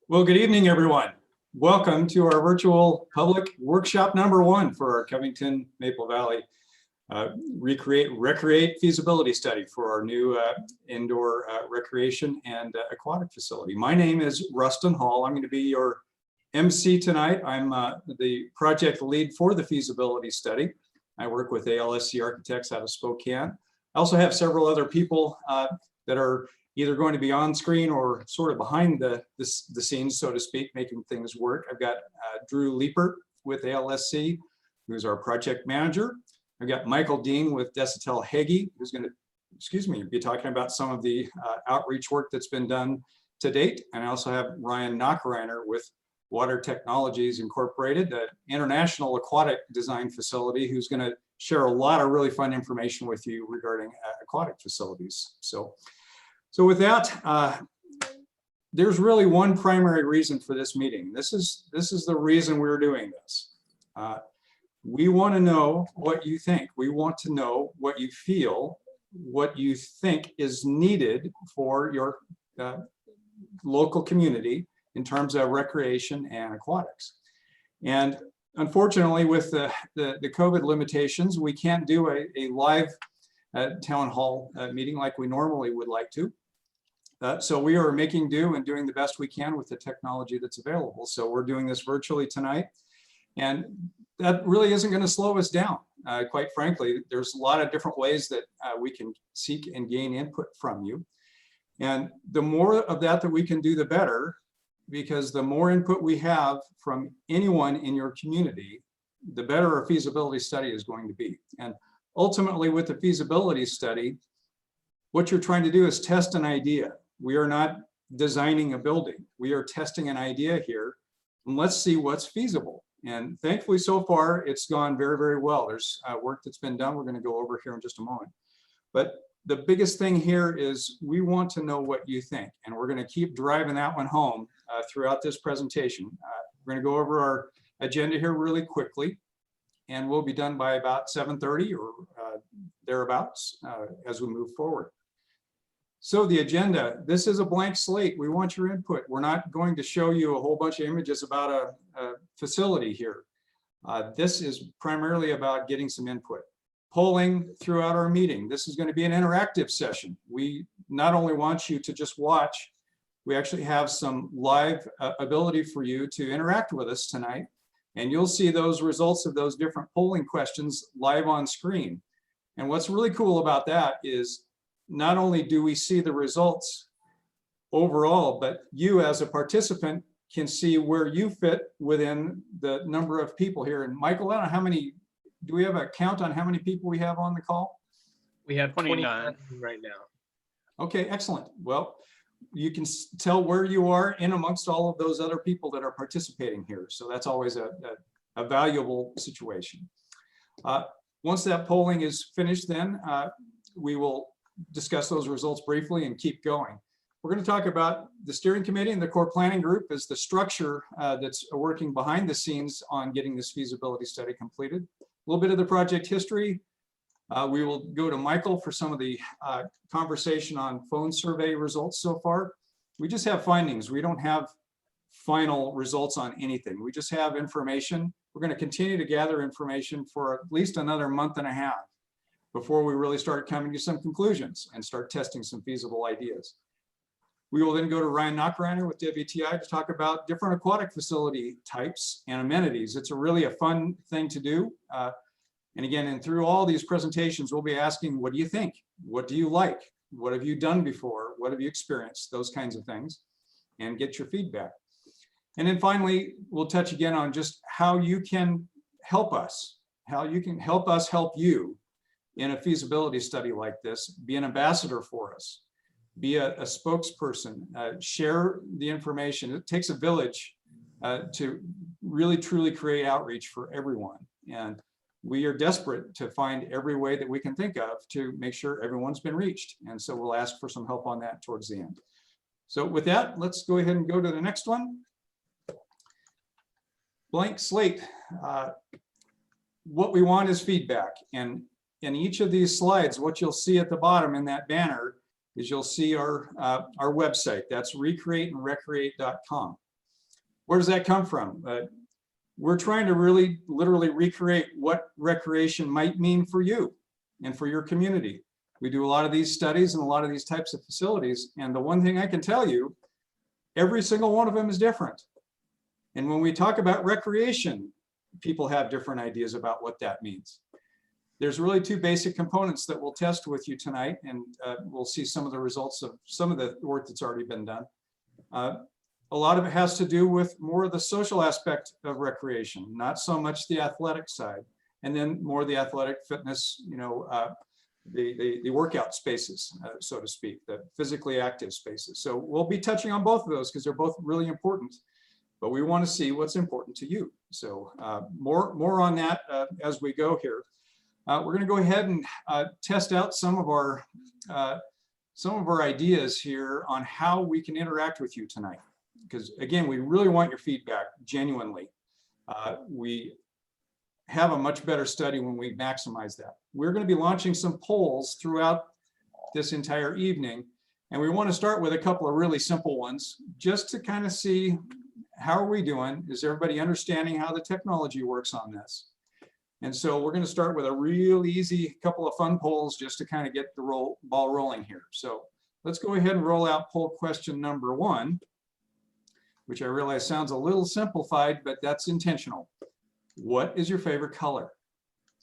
Well, good evening, everyone. Welcome to our virtual public workshop number 1 for our Covington Maple Valley Recreate Feasibility Study for our new indoor recreation and aquatic facility. My name is Rustin Hall. I'm going to be your MC tonight. I'm the project lead for the feasibility study. I work with ALSC Architects out of Spokane. I also have several other people that are either going to be on screen or sort of behind the scenes, so to speak, making things work. I've got Drew Leipert with ALSC, who's our project manager. I've got Michael Dean with Desitel Heggie, who's going to, be talking about some of the outreach work that's been done to date. And I also have Ryan Nachreiner with Water Technologies Incorporated, the international aquatic design facility, who's going to share a lot of really fun information with you regarding aquatic facilities. So with that, there's really one primary reason for this meeting. This is the reason we're doing this. We want to know what you think. We want to know what you feel, what you think is needed for your local community in terms of recreation and aquatics. And unfortunately, with the COVID limitations, we can't do a live town hall meeting like we normally would like to. So we are making do and doing the best we can with the technology that's available. So we're doing this virtually tonight. And that really isn't going to slow us down. Quite frankly, there's a lot of different ways that we can seek and gain input from you. And the more of that we can do, the better, because the more input we have from anyone in your community, the better a feasibility study is going to be. And ultimately, with the feasibility study, what you're trying to do is test an idea. We are not designing a building. We are testing an idea here, and let's see what's feasible. And thankfully, so far, it's gone very, very well. There's work that's been done. We're going to go over here in just a moment. But the biggest thing here is we want to know what you think, and we're going to keep driving that one home throughout this presentation. We're going to go over our agenda here really quickly, and we'll be done by about 7:30 or thereabouts as we move forward. So the agenda, this is a blank slate. We want your input. We're not going to show you a whole bunch of images about a facility here. This is primarily about getting some input. Polling throughout our meeting. This is going to be an interactive session. We not only want you to just watch, we actually have some live ability for you to interact with us tonight. And you'll see those results of those different polling questions live on screen. And what's really cool about that is not only do we see the results overall, but you as a participant can see where you fit within the number of people here. And Michael, I don't know how many, do we have a count on how many people we have on the call? We have 29 right now. Okay, excellent. Well, you can tell where you are in amongst all of those other people that are participating here. So that's always a valuable situation. Once that polling is finished, then we will discuss those results briefly and keep going. We're going to talk about the steering committee and the core planning group as the structure that's working behind the scenes on getting this feasibility study completed. A little bit of the project history. We will go to Michael for some of the conversation on phone survey results so far. We just have findings. We don't have final results on anything. We just have information. We're going to continue to gather information for at least another month and a half before we really start coming to some conclusions and start testing some feasible ideas. We will then go to Ryan Nachreiner with WTI to talk about different aquatic facility types and amenities. It's really a fun thing to do. And again, and through all these presentations, we'll be asking, what do you think? What do you like? What have you done before? What have you experienced? Those kinds of things, and get your feedback. And then finally, we'll touch again on just how you can help us, how you can help us help you in a feasibility study like this. Be an ambassador for us, be a spokesperson, share the information. It takes a village to really truly create outreach for everyone. And we are desperate to find every way that we can think of to make sure everyone's been reached. And so we'll ask for some help on that towards the end. So with that, let's go ahead and go to the next one. Blank slate. What we want is feedback. And in each of these slides, what you'll see at the bottom in that banner is you'll see our website. That's recreateandrecreate.com. Where does that come from? We're trying to really literally recreate what recreation might mean for you and for your community. We do a lot of these studies and a lot of these types of facilities. And the one thing I can tell you, every single one of them is different. And when we talk about recreation, people have different ideas about what that means. There's really two basic components that we'll test with you tonight, and we'll see some of the results of some of the work that's already been done. A lot of it has to do with more of the social aspect of recreation, not so much the athletic side, and then more the athletic fitness, you know, the workout spaces, so to speak, the physically active spaces. So we'll be touching on both of those because they're both really important, but we want to see what's important to you. So more on that as we go here. We're going to go ahead and test out some of our ideas here on how we can interact with you tonight. Because again, we really want your feedback genuinely. We have a much better study when we maximize that. We're going to be launching some polls throughout this entire evening, and we want to start with a couple of really simple ones just to kind of see how are we doing? Is everybody understanding how the technology works on this? And so we're going to start with a real easy couple of fun polls just to kind of get the ball rolling here. So let's go ahead and roll out poll question number 1, which I realize sounds a little simplified, but that's intentional. What is your favorite color?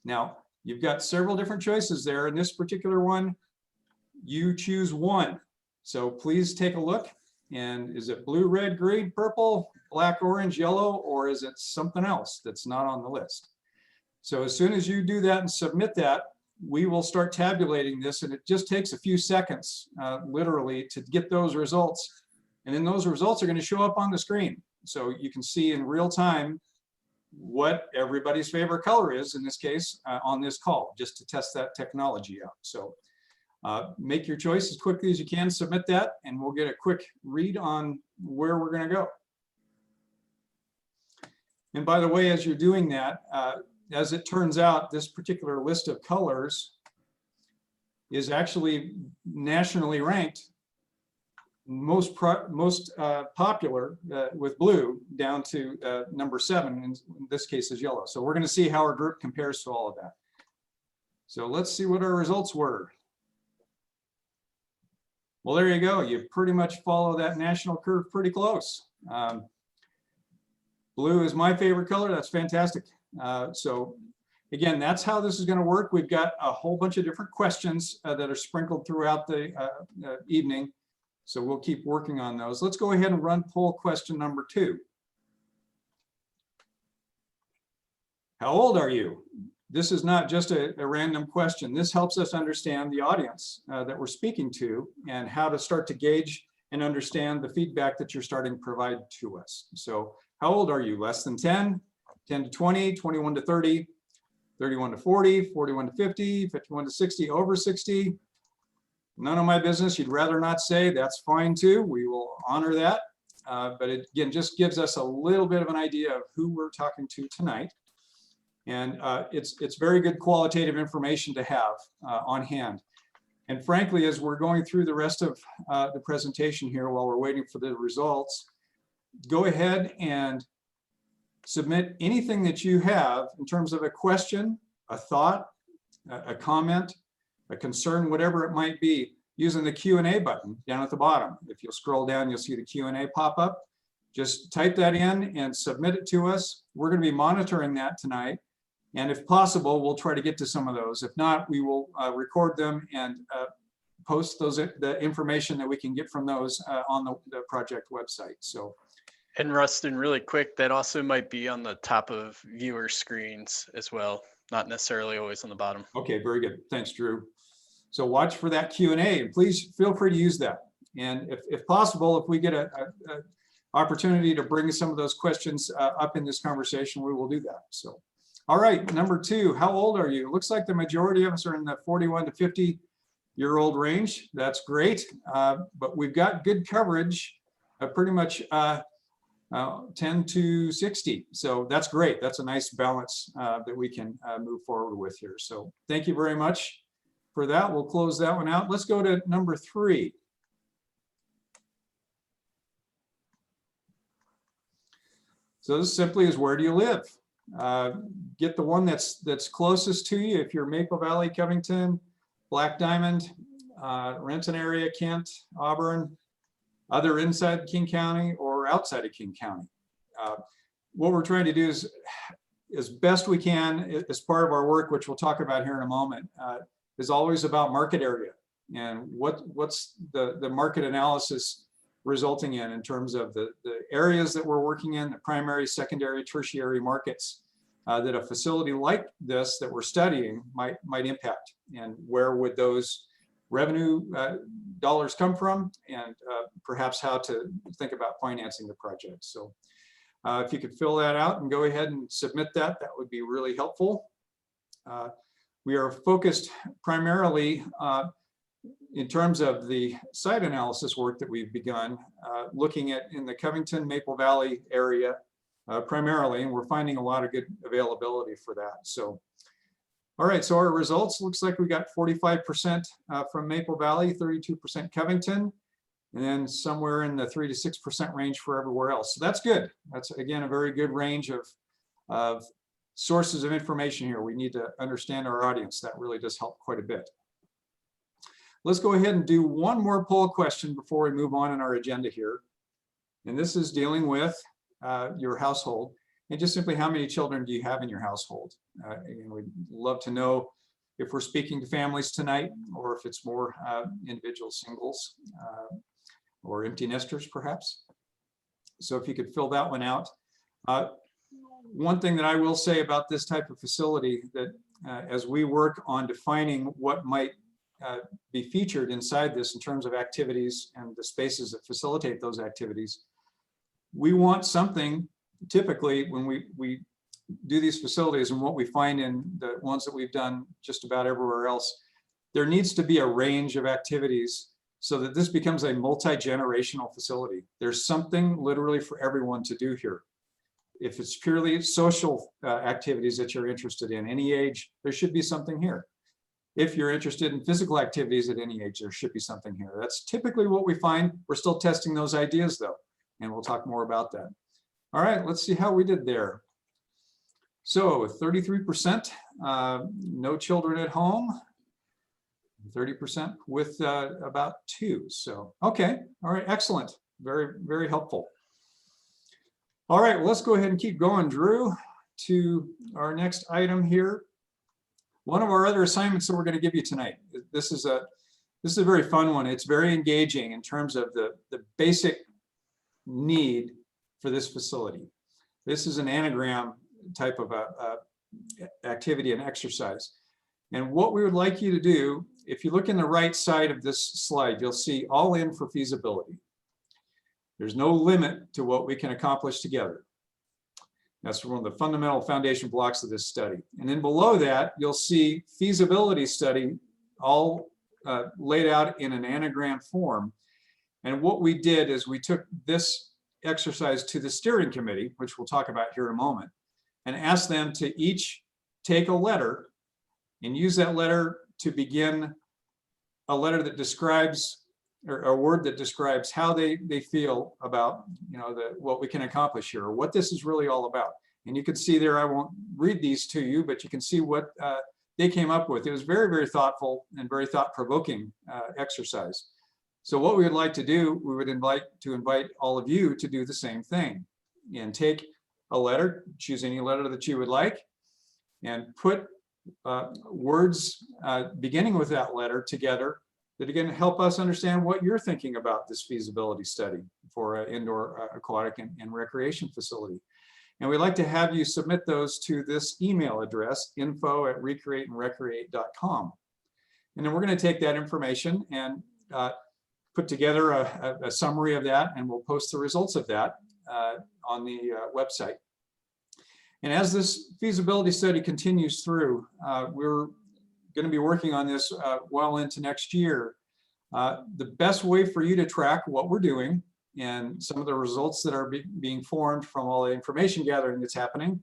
Now, you've got several different choices there. In this particular one, you choose one. So please take a look. And is it blue, red, green, purple, black, orange, yellow, or is it something else that's not on the list? So as soon as you do that and submit that, we will start tabulating this, and it just takes a few seconds, literally, to get those results. And then those results are going to show up on the screen. So you can see in real time what everybody's favorite color is, in this case, on this call, just to test that technology out. So make your choice as quickly as you can, submit that, and we'll get a quick read on where we're going to go. And by the way, as you're doing that, as it turns out, this particular list of colors is actually nationally ranked most popular with blue down to number 7, in this case is yellow. So we're going to see how our group compares to all of that. So let's see what our results were. Well, there you go. You pretty much follow that national curve pretty close. Blue is my favorite color. That's fantastic. So again, that's how this is going to work. We've got a whole bunch of different questions that are sprinkled throughout the evening. So we'll keep working on those. Let's go ahead and run poll question number 2. How old are you? This is not just a random question. This helps us understand the audience that we're speaking to and how to start to gauge and understand the feedback that you're starting to provide to us. So how old are you? Less than 10, 10 to 20, 21 to 30, 31 to 40, 41 to 50, 51 to 60, over 60. None of my business. You'd rather not say, that's fine too. We will honor that. But it, again, just gives us a little bit of an idea of who we're talking to tonight. And it's very good qualitative information to have on hand. And frankly, as we're going through the rest of the presentation here while we're waiting for the results, go ahead and submit anything that you have in terms of a question, a thought, a comment, a concern, whatever it might be, using the Q&A button down at the bottom. If you'll scroll down, you'll see the Q&A pop up. Just type that in and submit it to us. We're going to be monitoring that tonight. And if possible, we'll try to get to some of those. If not, we will record them and post the information that we can get from those on the project website. So. And Rustin, really quick, that also might be on the top of viewer screens as well, not necessarily always on the bottom. Okay, very good. Thanks, Drew. So watch for that Q&A, and please feel free to use that. And if possible, if we get an opportunity to bring some of those questions up in this conversation, we will do that. So, all right, number 2, how old are you? It looks like the majority of us are in the 41 to 50-year-old range. That's great, but we've got good coverage of pretty much 10 to 60. So that's great. That's a nice balance that we can move forward with here. So thank you very much for that. We'll close that one out. Let's go to number 3. So this simply is, where do you live? Get the one that's closest to you. If you're Maple Valley, Covington, Black Diamond, Renton area, Kent, Auburn, other inside King County or outside of King County. What we're trying to do is, as best we can, as part of our work, which we'll talk about here in a moment, is always about market area and what's the market analysis resulting in terms of the areas that we're working in, the primary, secondary, tertiary markets that a facility like this that we're studying might impact, and where would those revenue dollars come from, and perhaps how to think about financing the project. So if you could fill that out and go ahead and submit that, that would be really helpful. We are focused primarily in terms of the site analysis work that we've begun, looking at in the Covington, Maple Valley area primarily, and we're finding a lot of good availability for that. So, all right, so our results, looks like we got 45% from Maple Valley, 32% Covington, and then somewhere in the 3 to 6% range for everywhere else. So that's good. That's, again, a very good range of sources of information here. We need to understand our audience. That really does help quite a bit. Let's go ahead and do one more poll question before we move on in our agenda here. And this is dealing with your household, and just simply, how many children do you have in your household? We'd love to know if we're speaking to families tonight, or if it's more individual singles or empty nesters perhaps. So if you could fill that one out. One thing that I will say about this type of facility, that as we work on defining what might be featured inside this in terms of activities and the spaces that facilitate those activities, we want something, typically when we do these facilities, and what we find in the ones that we've done just about everywhere else, there needs to be a range of activities so that this becomes a multi-generational facility. There's something literally for everyone to do here. If it's purely social activities that you're interested in, any age, there should be something here. If you're interested in physical activities at any age, there should be something here. That's typically what we find. We're still testing those ideas though, and we'll talk more about that. All right, let's see how we did there. So 33%, no children at home, 30% with about 2. So, okay, all right, excellent. Very, very helpful. All right, well, let's go ahead and keep going, Drew, to our next item here. One of our other assignments that we're going to give you tonight. This is a very fun one. It's very engaging in terms of the basic need for this facility. This is an anagram type of activity and exercise. And what we would like you to do, if you look in the right side of this slide, you'll see all in for feasibility. There's no limit to what we can accomplish together. That's one of the fundamental foundation blocks of this study. And then below that, you'll see feasibility study all laid out in an anagram form. And what we did is we took this exercise to the steering committee, which we'll talk about here in a moment, and asked them to each take a letter and use that letter to begin a letter that describes, or a word that describes how they feel about, what we can accomplish here, or what this is really all about. And you can see there, I won't read these to you, but you can see what they came up with. It was very, very thoughtful and very thought-provoking exercise. So what we would like to do, we would invite all of you to do the same thing, and take a letter, choose any letter that you would like, and put words beginning with that letter together that again help us understand what you're thinking about this feasibility study for an indoor aquatic and recreation facility. And we'd like to have you submit those to this email address, info@recreateandrecreate.com. And then we're going to take that information and put together a summary of that, and we'll post the results of that on the website. And as this feasibility study continues through, we're going to be working on this well into next year. The best way for you to track what we're doing and some of the results that are being formed from all the information gathering that's happening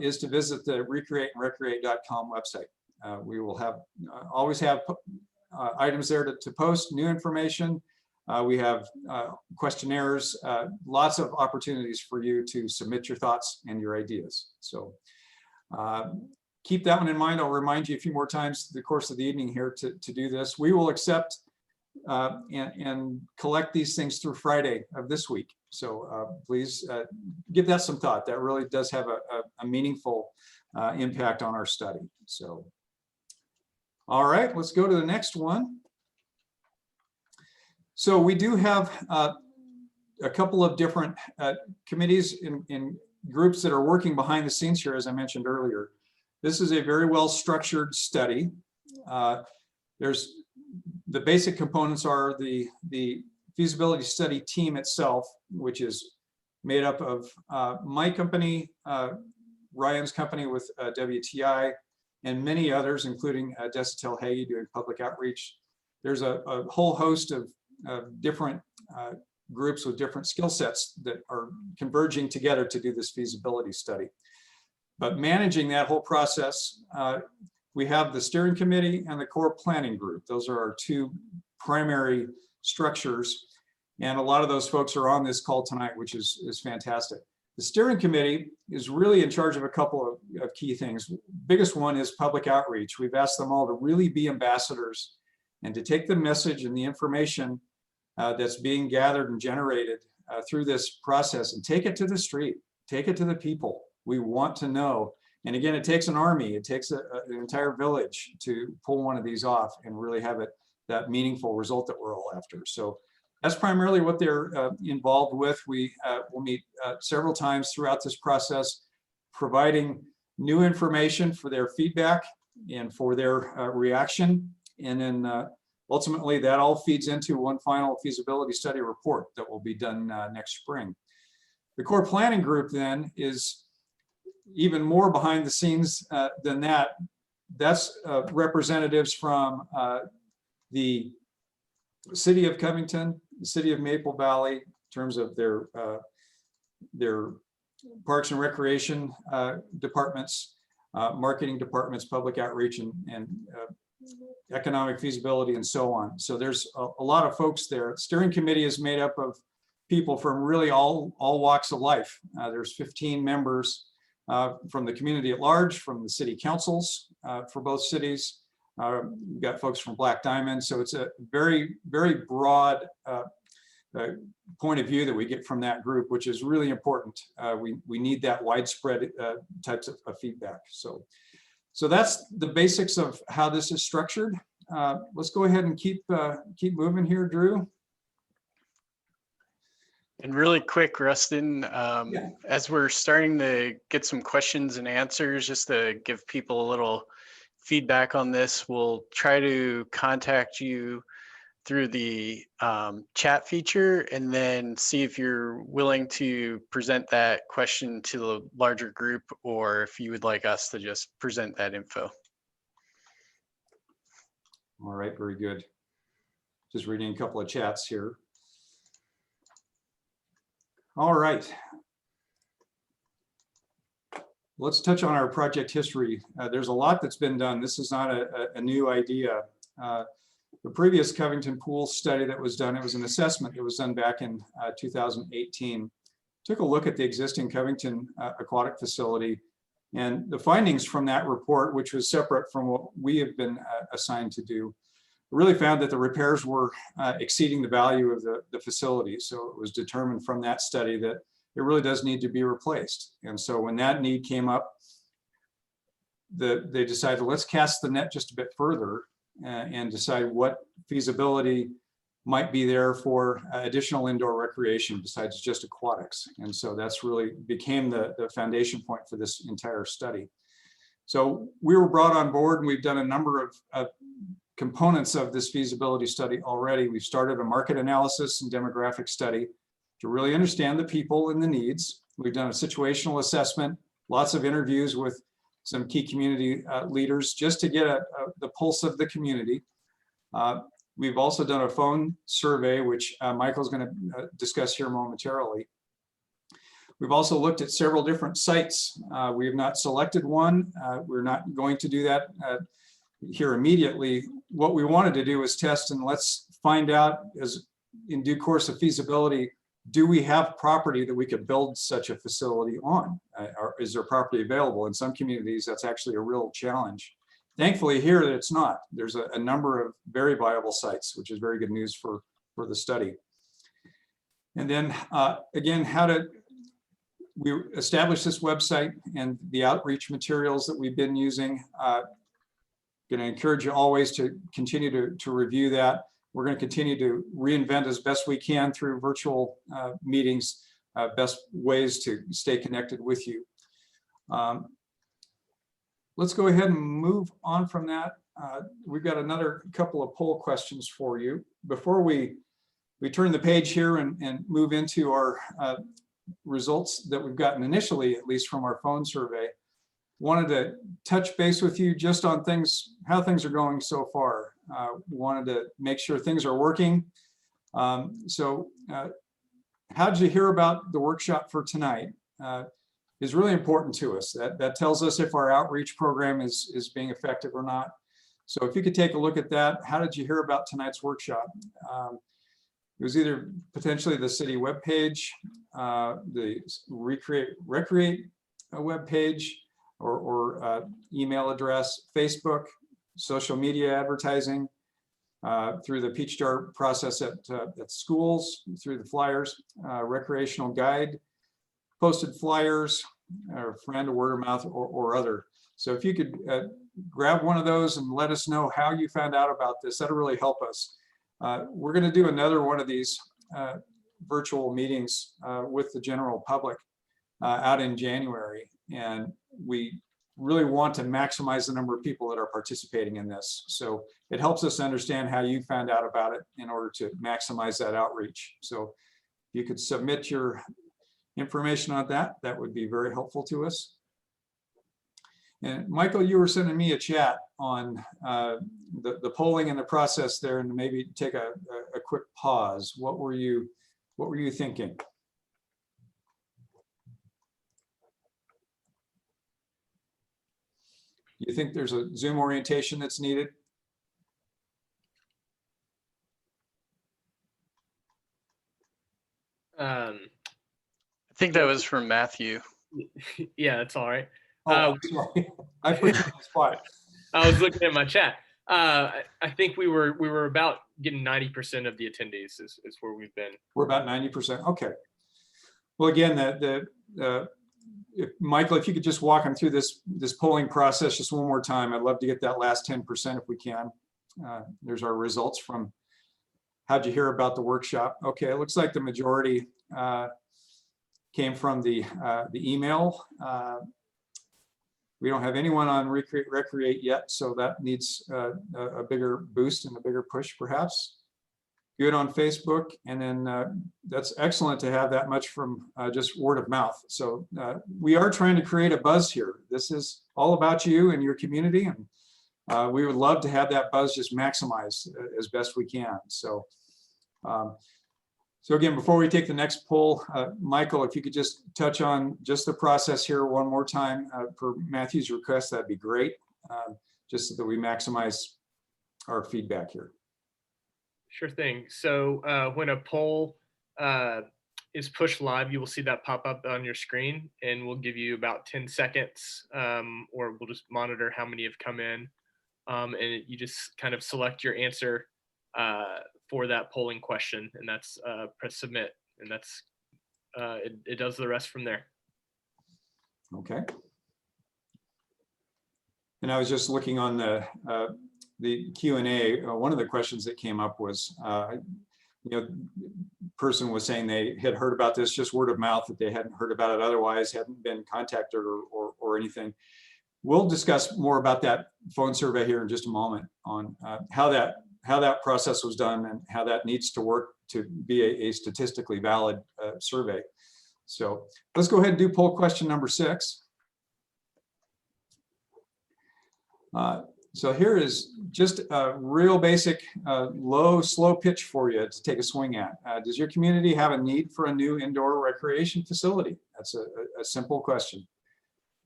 is to visit the recreateandrecreate.com website. We will have always have items there to post new information, We have questionnaires, lots of opportunities for you to submit your thoughts and your ideas. So keep that one in mind. I'll remind you a few more times through the course of the evening here to do this. We will accept and collect these things through Friday of this week. So please give that some thought. That really does have a meaningful impact on our study. So, all right, let's go to the next one. So we do have a couple of different committees in groups that are working behind the scenes here, as I mentioned earlier. This is a very well structured study. There's the basic components are the feasibility study team itself, which is made up of my company, Ryan's company with WTI, and many others, including Desitel Hagee doing public outreach. There's a whole host of different groups with different skill sets that are converging together to do this feasibility study. But managing that whole process, we have the steering committee and the core planning group. Those are our two primary structures. And a lot of those folks are on this call tonight, which is fantastic. The steering committee is really in charge of a couple of key things. Biggest one is public outreach. We've asked them all to really be ambassadors and to take the message and the information that's being gathered and generated through this process and take it to the street, take it to the people. We want to know. And again, it takes an army, it takes an entire village to pull one of these off and really have it that meaningful result that we're all after. So that's primarily what they're involved with. We will meet several times throughout this process, providing new information for their feedback and for their reaction. And then ultimately that all feeds into one final feasibility study report that will be done next spring. The core planning group then is even more behind the scenes than that. That's representatives from the City of Covington, the City of Maple Valley, in terms of their Parks and Recreation departments, marketing departments, public outreach, and economic feasibility, and so on. So there's a lot of folks there. Steering committee is made up of people from really all walks of life. There's 15 members from the community at large, from the city councils for both cities. We've got folks from Black Diamond. So it's a very, very broad point of view that we get from that group, which is really important. We need that widespread types of feedback. So that's the basics of how this is structured. Let's go ahead and keep moving here, Drew. And really quick, Rustin, Yeah. as we're starting to get some questions and answers, just to give people a little feedback on this, we'll try to contact you through the chat feature and then see if you're willing to present that question to the larger group, or if you would like us to just present that info. All right, very good. Just reading a couple of chats here. All right. Let's touch on our project history. There's a lot that's been done. This is not a new idea. The previous Covington Pool study that was done, it was an assessment that was done back in 2018. Took a look at the existing Covington aquatic facility, and the findings from that report, which was separate from what we have been assigned to do, really found that the repairs were exceeding the value of the facility. So it was determined from that study that it really does need to be replaced. And so when that need came up, they decided, let's cast the net just a bit further and decide what feasibility might be there for additional indoor recreation besides just aquatics. And so that's really became the foundation point for this entire study. So we were brought on board, and we've done a number of components of this feasibility study already. We've started a market analysis and demographic study to really understand the people and the needs. We've done a situational assessment, lots of interviews with some key community leaders just to get the pulse of the community. We've also done a phone survey, which Michael's going to discuss here momentarily. We've also looked at several different sites. We have not selected one. We're not going to do that here immediately. What we wanted to do is test, and let's find out, as in due course of feasibility, do we have property that we could build such a facility on? Or is there property available? In some communities, that's actually a real challenge. Thankfully here, it's not. There's a number of very viable sites, which is very good news for the study. And then again, we established this website and the outreach materials that we've been using. Going to encourage you always to continue to review that. We're going to continue to reinvent as best we can through virtual meetings, best ways to stay connected with you. Let's go ahead and move on from that. We've got another couple of poll questions for you. Before we turn the page here and move into our results that we've gotten initially, at least from our phone survey, wanted to touch base with you just on how things are going so far. Wanted to make sure things are working. How did you hear about the workshop for tonight? Is really important to us. That tells us if our outreach program is being effective or not. So if you could take a look at that, how did you hear about tonight's workshop? It was either potentially the city webpage, the Recreate webpage, or email address, Facebook, social media advertising, through the Peach Jar process at schools, through the flyers, recreational guide, posted flyers, or friend, or word of mouth, or other. So if you could grab one of those and let us know how you found out about this, that'll really help us. We're going to do another one of these virtual meetings with the general public out in January, and we really want to maximize the number of people that are participating in this. So it helps us understand how you found out about it in order to maximize that outreach. So if you could submit your information on that, that would be very helpful to us. And Michael, you were sending me a chat on the polling and the process there, and maybe take a quick pause. What were you thinking? You think there's a Zoom orientation that's needed? I think that was from Matthew. Yeah, that's all right. Oh, sorry. I put you on the spot. I was looking at my chat. I think we were about getting 90% of the attendees is where we've been. We're about 90%. Okay. Well, again, Michael, if you could just walk them through this polling process just one more time. I'd love to get that last 10% if we can. There's our results from how'd you hear about the workshop. Okay, it looks like the majority came from the email. We don't have anyone on Recreate yet, so that needs a bigger boost and a bigger push perhaps. Good on Facebook, and then that's excellent to have that much from just word of mouth. So we are trying to create a buzz here. This is all about you and your community, and we would love to have that buzz just maximized as best we can. So, so again, before we take the next poll, Michael, if you could just touch on just the process here one more time per Matthew's request, that'd be great, just so that we maximize our feedback here. Sure thing. So when a poll is pushed live, you will see that pop up on your screen, and we'll give you about 10 seconds, or we'll just monitor how many have come in. And you just kind of select your answer for that polling question, and that's press submit, and that's it does the rest from there. Okay. And I was just looking on the Q&A. One of the questions that came up was, person was saying they had heard about this just word of mouth, that they hadn't heard about it otherwise, hadn't been contacted or anything. We'll discuss more about that phone survey here in just a moment on how that process was done and how that needs to work to be a statistically valid survey. So let's go ahead and do poll question number 6. So here is just a real basic, low, slow pitch for you to take a swing at. Does your community have a need for a new indoor recreation facility? That's a simple question.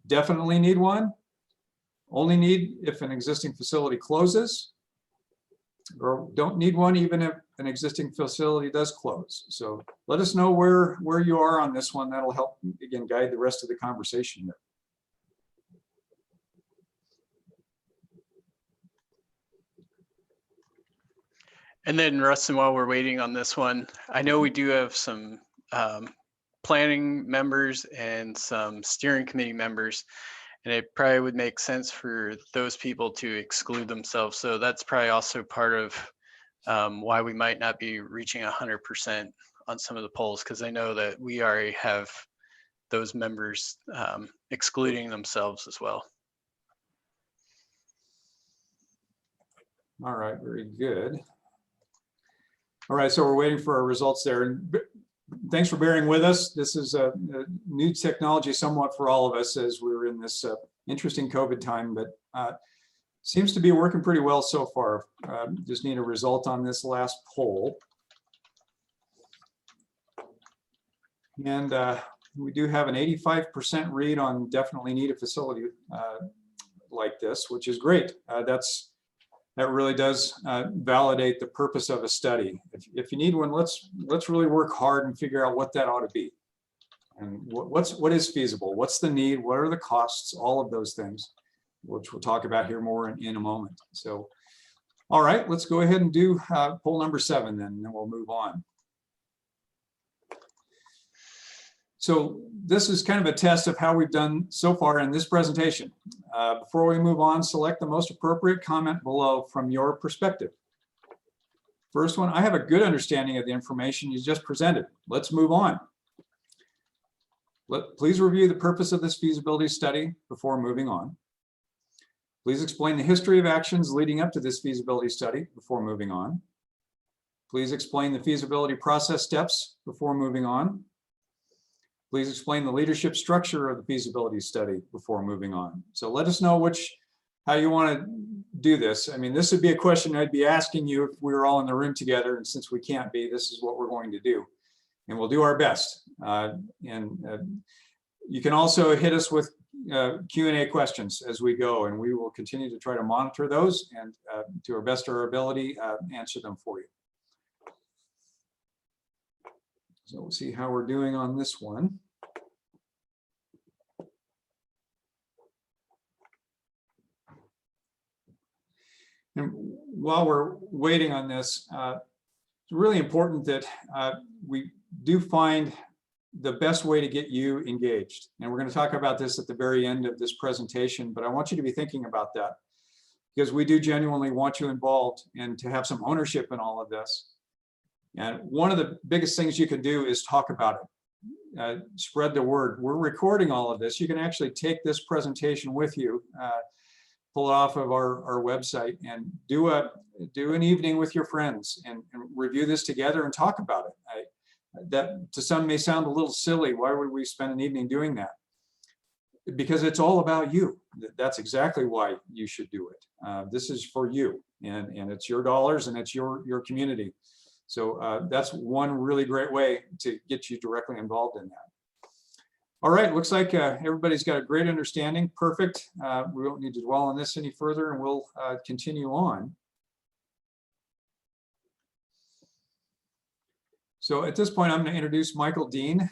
Definitely need one. Only need if an existing facility closes. or don't need one even if an existing facility does close. So let us know where you are on this one. That'll help, again, guide the rest of the conversation here. And then Rustin, while we're waiting on this one, I know we do have some planning members and some steering committee members, and it probably would make sense for those people to exclude themselves. So that's probably also part of why we might not be reaching 100% on some of the polls, because I know that we already have those members excluding themselves as well. All right, very good. All right, so we're waiting for our results there. And thanks for bearing with us. This is a new technology somewhat for all of us as we're in this interesting COVID time, but seems to be working pretty well so far. Just need a result on this last poll. And we do have an 85% read on definitely need a facility like this, which is great. That really does validate the purpose of a study. If you need one, let's really work hard and figure out what that ought to be. And what is feasible? What's the need? What are the costs? All of those things, which we'll talk about here more in a moment. So, all right, let's go ahead and do poll number 7 then, and then we'll move on. So this is kind of a test of how we've done so far in this presentation. Before we move on, select the most appropriate comment below from your perspective. First one, I have a good understanding of the information you just presented. Let's move on. Please review the purpose of this feasibility study before moving on. Please explain the history of actions leading up to this feasibility study before moving on. Please explain the feasibility process steps before moving on. Please explain the leadership structure of the feasibility study before moving on. So let us know how you want to do this. I mean, this would be a question I'd be asking you if we were all in the room together, and since we can't be, this is what we're going to do. And we'll do our best. You can also hit us with Q&A questions as we go, and we will continue to try to monitor those and to our best of our ability, answer them for you. So we'll see how we're doing on this one. And while we're waiting on this, it's really important that we do find the best way to get you engaged. And we're going to talk about this at the very end of this presentation, but I want you to be thinking about that because we do genuinely want you involved and to have some ownership in all of this. And one of the biggest things you can do is talk about it. Spread the word. We're recording all of this. You can actually take this presentation with you, pull it off of our website, and do an evening with your friends and review this together and talk about it. That to some may sound a little silly. Why would we spend an evening doing that? Because it's all about you. That's exactly why you should do it. This is for you, and it's your dollars and it's your community. So that's one really great way to get you directly involved in that. All right, looks like everybody's got a great understanding. Perfect. We don't need to dwell on this any further, and we'll continue on. So at this point, I'm going to introduce Michael Dean.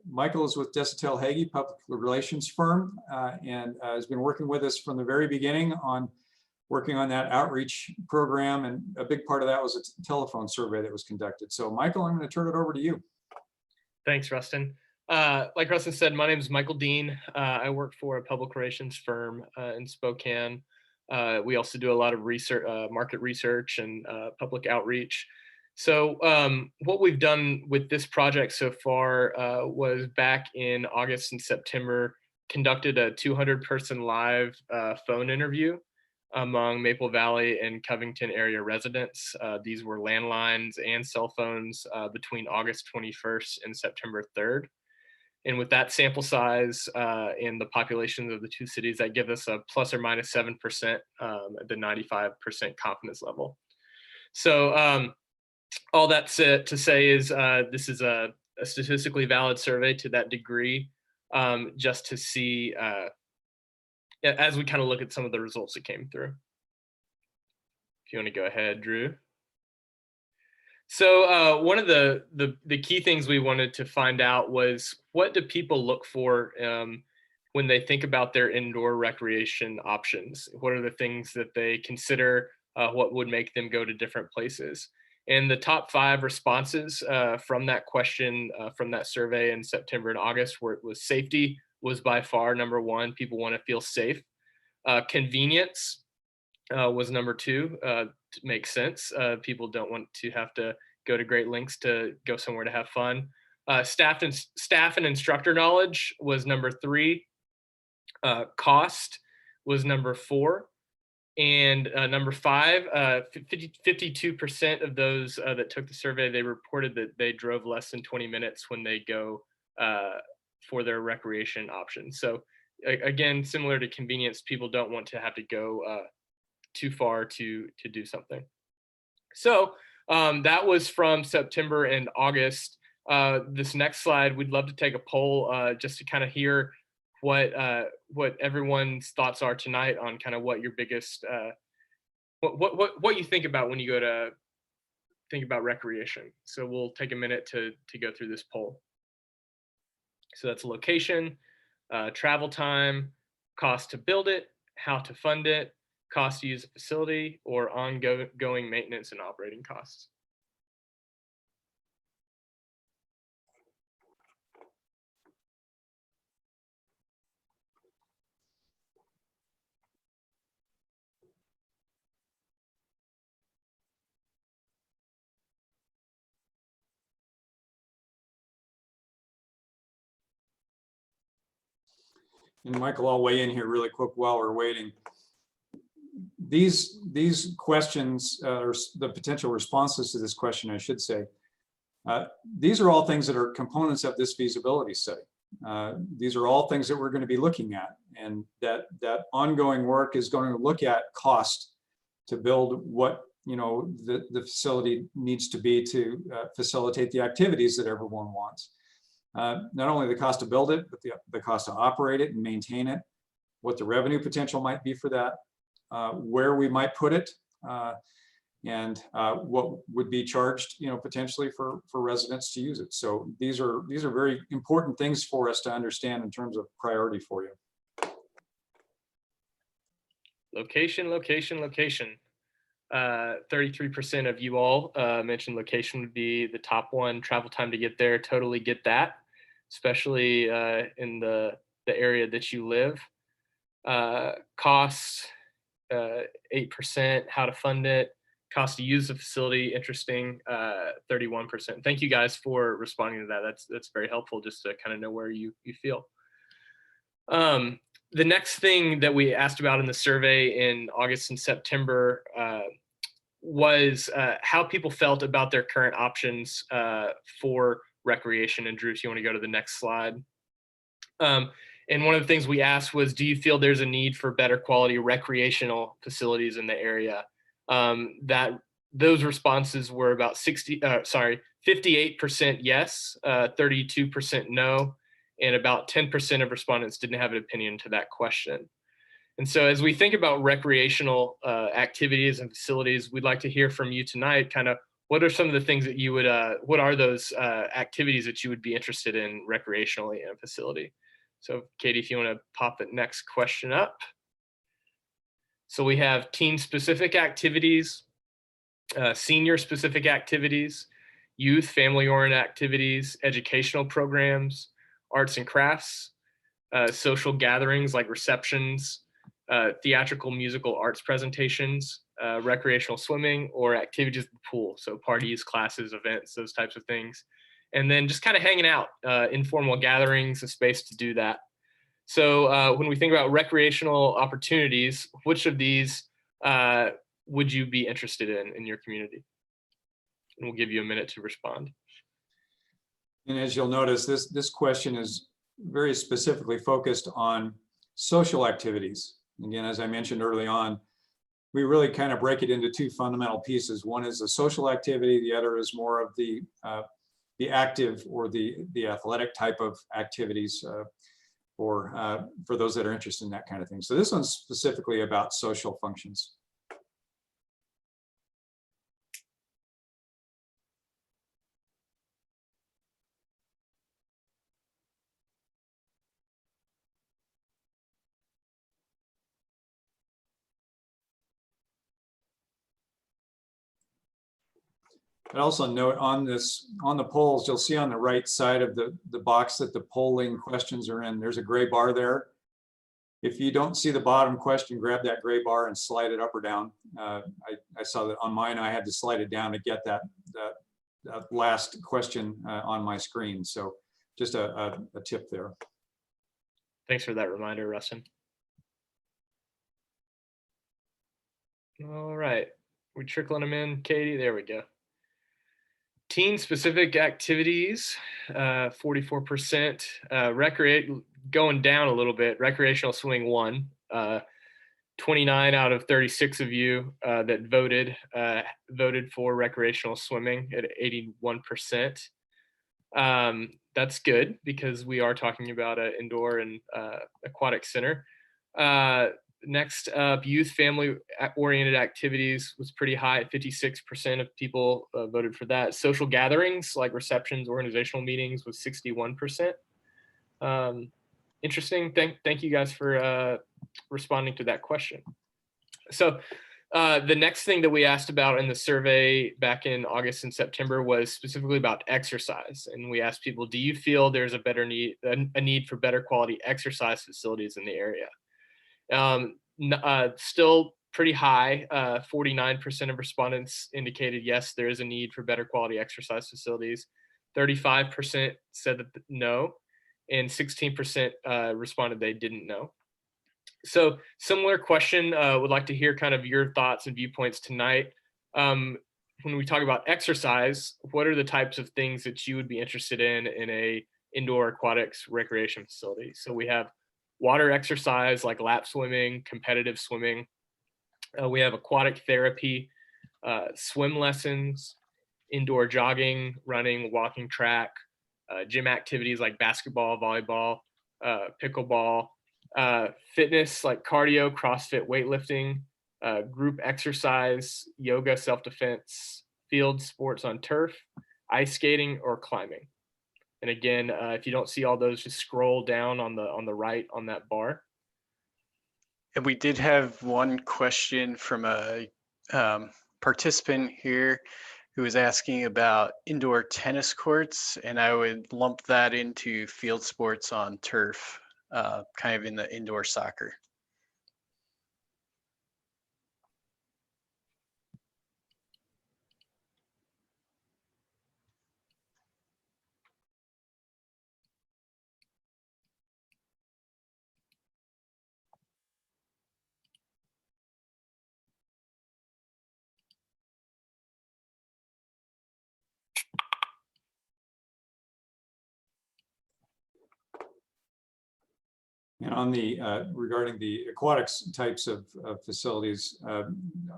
Michael is with Desautel Hagee, public relations firm, and has been working with us from the very beginning on working on that outreach program, and a big part of that was a telephone survey that was conducted. So Michael, I'm going to turn it over to you. Thanks, Rustin. Like Rustin said, my name is Michael Dean. I work for a public relations firm in Spokane. We also do a lot of research, market research and public outreach. So what we've done with this project so far was back in August and September, conducted a 200-person live phone interview among Maple Valley and Covington area residents. These were landlines and cell phones between August 21st and September 3rd. And with that sample size and the populations of the two cities, that gives us a plus or minus 7% at the 95% confidence level. So all that's to say is this is a statistically valid survey to that degree, just to see as we kind of look at some of the results that came through. If you want to go ahead, Drew. So one of the key things we wanted to find out was, what do people look for when they think about their indoor recreation options? What are the things that they consider? What would make them go to different places? And the top 5 responses from that question, from that survey in September and August, where it was safety was by far number 1. People want to feel safe. Convenience was number 2. Makes sense. People don't want to have to go to great lengths to go somewhere to have fun. Staff and instructor knowledge was number 3. Cost was number 4. And number 5, 52% of those that took the survey, they reported that they drove less than 20 minutes when they go for their recreation options. So again, similar to convenience, people don't want to have to go too far to do something. So that was from September and August. This next slide, we'd love to take a poll just to kind of hear what everyone's thoughts are tonight on kind of what your biggest what you think about when you go to think about recreation. So we'll take a minute to go through this poll. So that's location, travel time, cost to build it, how to fund it, cost to use a facility, or ongoing maintenance and operating costs. And Michael, I'll weigh in here really quick while we're waiting. These questions, or the potential responses to this question, I should say, these are all things that are components of this feasibility study. These are all things that we're going to be looking at, and that ongoing work is going to look at cost to build what the facility needs to be to facilitate the activities that everyone wants. Not only the cost to build it, but the cost to operate it and maintain it, what the revenue potential might be for that, where we might put it, and what would be charged, potentially for residents to use it. So these are very important things for us to understand in terms of priority for you. Location, location, location. 33% of you all mentioned location would be the top one. Travel time to get there, totally get that, especially in the area that you live. Costs, 8%. How to fund it, cost to use the facility, interesting, 31%. Thank you guys for responding to that. That's very helpful, just to kind of know where you feel. The next thing that we asked about in the survey in August and September was how people felt about their current options for recreation. And Drew, if you want to go to the next slide. And one of the things we asked was, do you feel there's a need for better quality recreational facilities in the area? Those responses were about 58% yes, 32% no, and about 10% of respondents didn't have an opinion to that question. And so as we think about recreational activities and facilities, we'd like to hear from you tonight, kind of what are some of the things that you would, what are those activities that you would be interested in recreationally in a facility? So Katie, if you want to pop the next question up. So we have teen-specific activities, senior-specific activities, youth, family-oriented activities, educational programs, arts and crafts, social gatherings like receptions, theatrical musical arts presentations, recreational swimming, or activities at the pool. So parties, classes, events, those types of things. And then just kind of hanging out, informal gatherings, a space to do that. So when we think about recreational opportunities, which of these would you be interested in your community? And we'll give you a minute to respond. And as you'll notice, this question is very specifically focused on social activities. Again, as I mentioned early on, we really kind of break it into 2 fundamental pieces. One is a social activity, the other is more of the active or the athletic type of activities for those that are interested in that kind of thing. So this one's specifically about social functions. I'd also note on the polls, you'll see on the right side of the box that the polling questions are in, there's a gray bar there. If you don't see the bottom question, grab that gray bar and slide it up or down. I saw that on mine, I had to slide it down to get that last question on my screen. So just a tip there. Thanks for that reminder, Rustin. All right, we're trickling them in, Katie. There we go. Teen-specific activities, 44%. Going down a little bit. Recreational swimming won. 29 out of 36 of you that voted for recreational swimming at 81%. That's good because we are talking about an indoor and aquatic center. Next up, youth family-oriented activities was pretty high at 56% of people voted for that. Social gatherings like receptions, organizational meetings was 61%. Interesting. Thank you guys for responding to that question. So the next thing that we asked about in the survey back in August and September was specifically about exercise. And we asked people, do you feel there's a need for better quality exercise facilities in the area? Still pretty high. 49% of respondents indicated yes, there is a need for better quality exercise facilities. 35% said that no, and 16% responded they didn't know. So similar question, would like to hear kind of your thoughts and viewpoints tonight. When we talk about exercise, what are the types of things that you would be interested in a indoor aquatics recreation facility? So we have water exercise like lap swimming, competitive swimming. We have aquatic therapy, swim lessons, indoor jogging, running, walking track, gym activities like basketball, volleyball, pickleball, fitness like cardio, CrossFit, weightlifting, group exercise, yoga, self-defense, field sports on turf, ice skating, or climbing. And again, if you don't see all those, just scroll down on the right on that bar. And we did have one question from a participant here who was asking about indoor tennis courts, and I would lump that into field sports on turf, kind of in the indoor soccer. And on the regarding the aquatics types of facilities,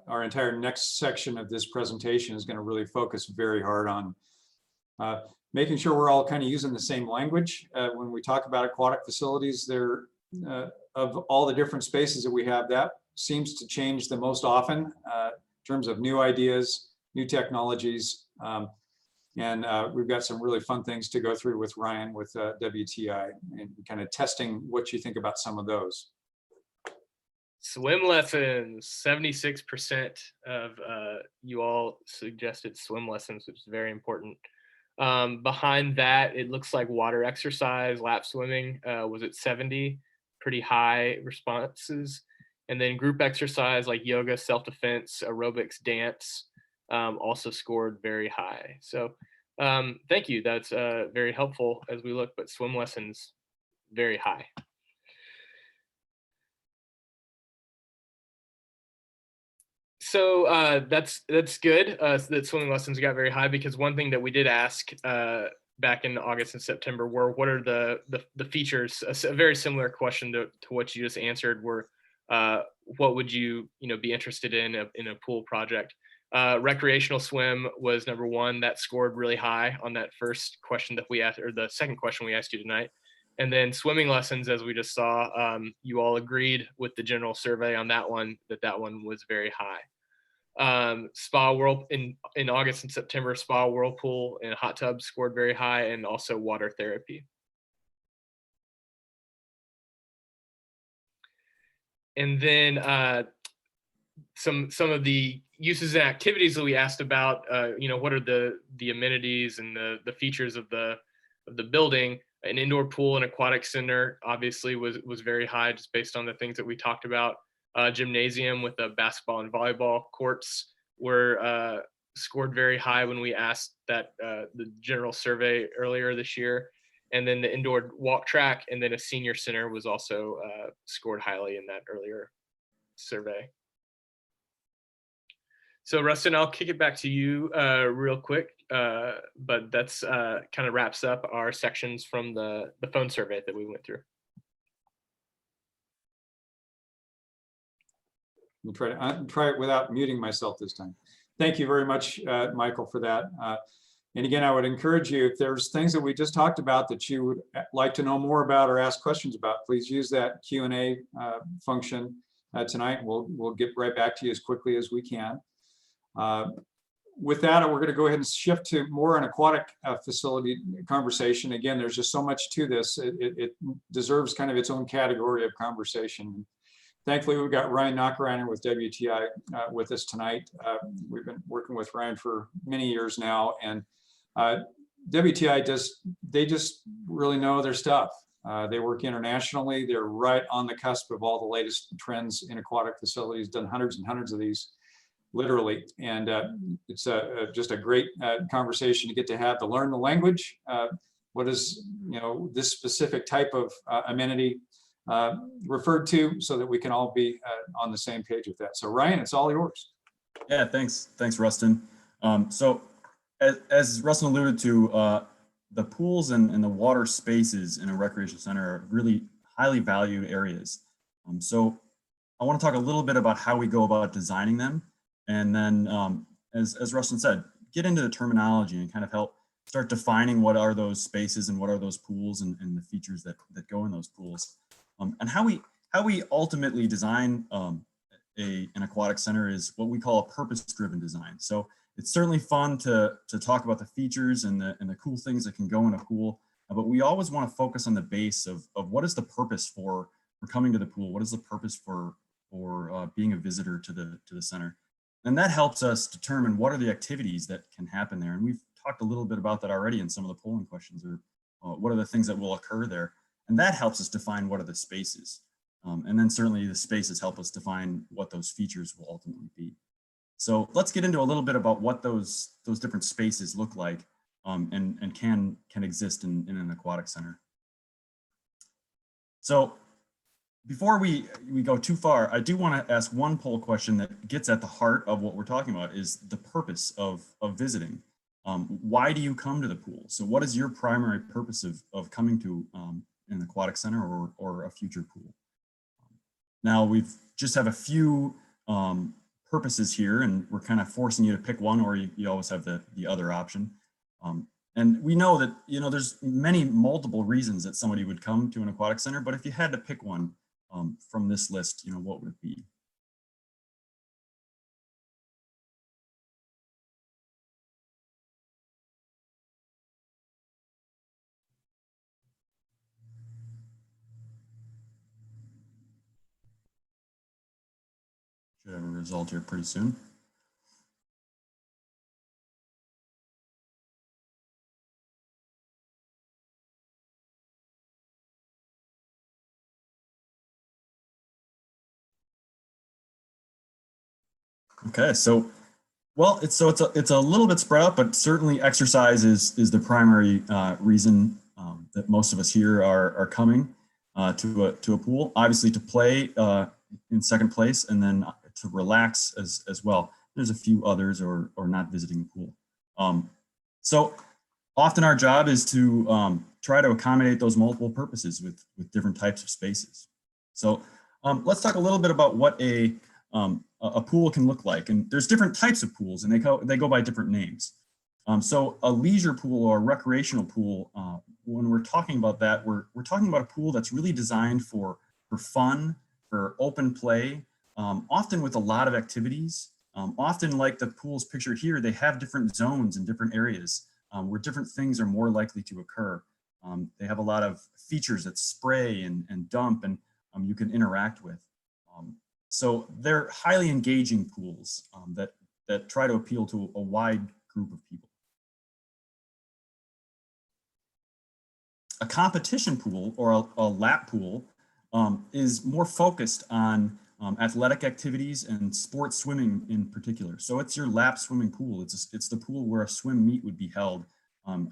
our entire next section of this presentation is going to really focus very hard on making sure we're all kind of using the same language when we talk about aquatic facilities. There, of all the different spaces that we have, that seems to change the most often in terms of new ideas, new technologies. And we've got some really fun things to go through with Ryan with WTI and kind of testing what you think about some of those. Swim lessons, 76% of you all suggested swim lessons, which is very important. Behind that, it looks like water exercise, lap swimming was at 70, pretty high responses. And then group exercise like yoga, self-defense, aerobics, dance also scored very high. So thank you, that's very helpful as we look, but swim lessons, very high. So that's good that swimming lessons got very high, because one thing that we did ask back in August and September were what are the features, a very similar question to what you just answered, were what would you be interested in a pool project. Recreational swim was number one. That scored really high on that first question that we asked, or the second question we asked you tonight. And then swimming lessons, as we just saw, you all agreed with the general survey on that one, that one was very high. Spa world in August and September, spa, whirlpool, and hot tubs scored very high, and also water therapy. And then some of the uses and activities that we asked about, what are the amenities and the features of the building. An indoor pool and aquatic center obviously was very high, just based on the things that we talked about. Gymnasium with the basketball and volleyball courts were scored very high when we asked that the general survey earlier this year. And then the indoor walk track and then a senior center was also scored highly in that earlier survey. So Rustin, I'll kick it back to you real quick, but that's kind of wraps up our sections from the phone survey that we went through. We'll try it without muting myself this time. Thank you very much, Michael, for that. And again, I would encourage you, if there's things that we just talked about that you would like to know more about or ask questions about, please use that Q&A function tonight. We'll get right back to you as quickly as we can. With that, we're going to go ahead and shift to more an aquatic facility conversation. Again, there's just so much to this. It deserves kind of its own category of conversation. Thankfully, we've got Ryan Nachreiner with WTI with us tonight. We've been working with Ryan for many years now, and WTI they just really know their stuff. They work internationally. They're right on the cusp of all the latest trends in aquatic facilities, done hundreds and hundreds of these, literally. And it's just a great conversation to get to have, to learn the language. What is, this specific type of amenity referred to, so that we can all be on the same page with that. So Ryan, it's all yours. Yeah, thanks, Rustin. So as Rustin alluded to, the pools and the water spaces in a recreation center are really highly valued areas. So I want to talk a little bit about how we go about designing them, and then as Rustin said, get into the terminology and kind of help start defining what are those spaces and what are those pools and the features that go in those pools. And how we ultimately design an aquatic center is what we call a purpose-driven design. So it's certainly fun to talk about the features and the cool things that can go in a pool, but we always want to focus on the base of what is the purpose for coming to the pool? What is the purpose for being a visitor to the center? And that helps us determine what are the activities that can happen there. And we've talked a little bit about that already in some of the polling questions, or what are the things that will occur there. And that helps us define what are the spaces. And then certainly the spaces help us define what those features will ultimately be. So let's get into a little bit about what those different spaces look like and can exist in an aquatic center. So before we go too far, I do want to ask one poll question that gets at the heart of what we're talking about, is the purpose of visiting. Why do you come to the pool? So what is your primary purpose of coming to an aquatic center or a future pool? Now we've just have a few purposes here, and we're kind of forcing you to pick one, or you always have the other option. And we know that, there's multiple reasons that somebody would come to an aquatic center, but if you had to pick one from this list, what would it be? Should have a result here pretty soon. Okay, so well, it's a little bit spread out, but certainly exercise is the primary reason that most of us here are coming to a pool. Obviously, to play in second place, and then to relax as well. There's a few others, or not visiting the pool. So often our job is to try to accommodate those multiple purposes with different types of spaces. So let's talk a little bit about what a pool can look like. And there's different types of pools, and they go by different names. So a leisure pool or a recreational pool, when we're talking about that, we're talking about a pool that's really designed for fun, for open play, often with a lot of activities. Often, like the pools pictured here, they have different zones and different areas where different things are more likely to occur. They have a lot of features that spray and dump, and you can interact with. So they're highly engaging pools that try to appeal to a wide group of people. A competition pool or a lap pool is more focused on athletic activities and sports swimming in particular. So it's your lap swimming pool. It's the pool where a swim meet would be held,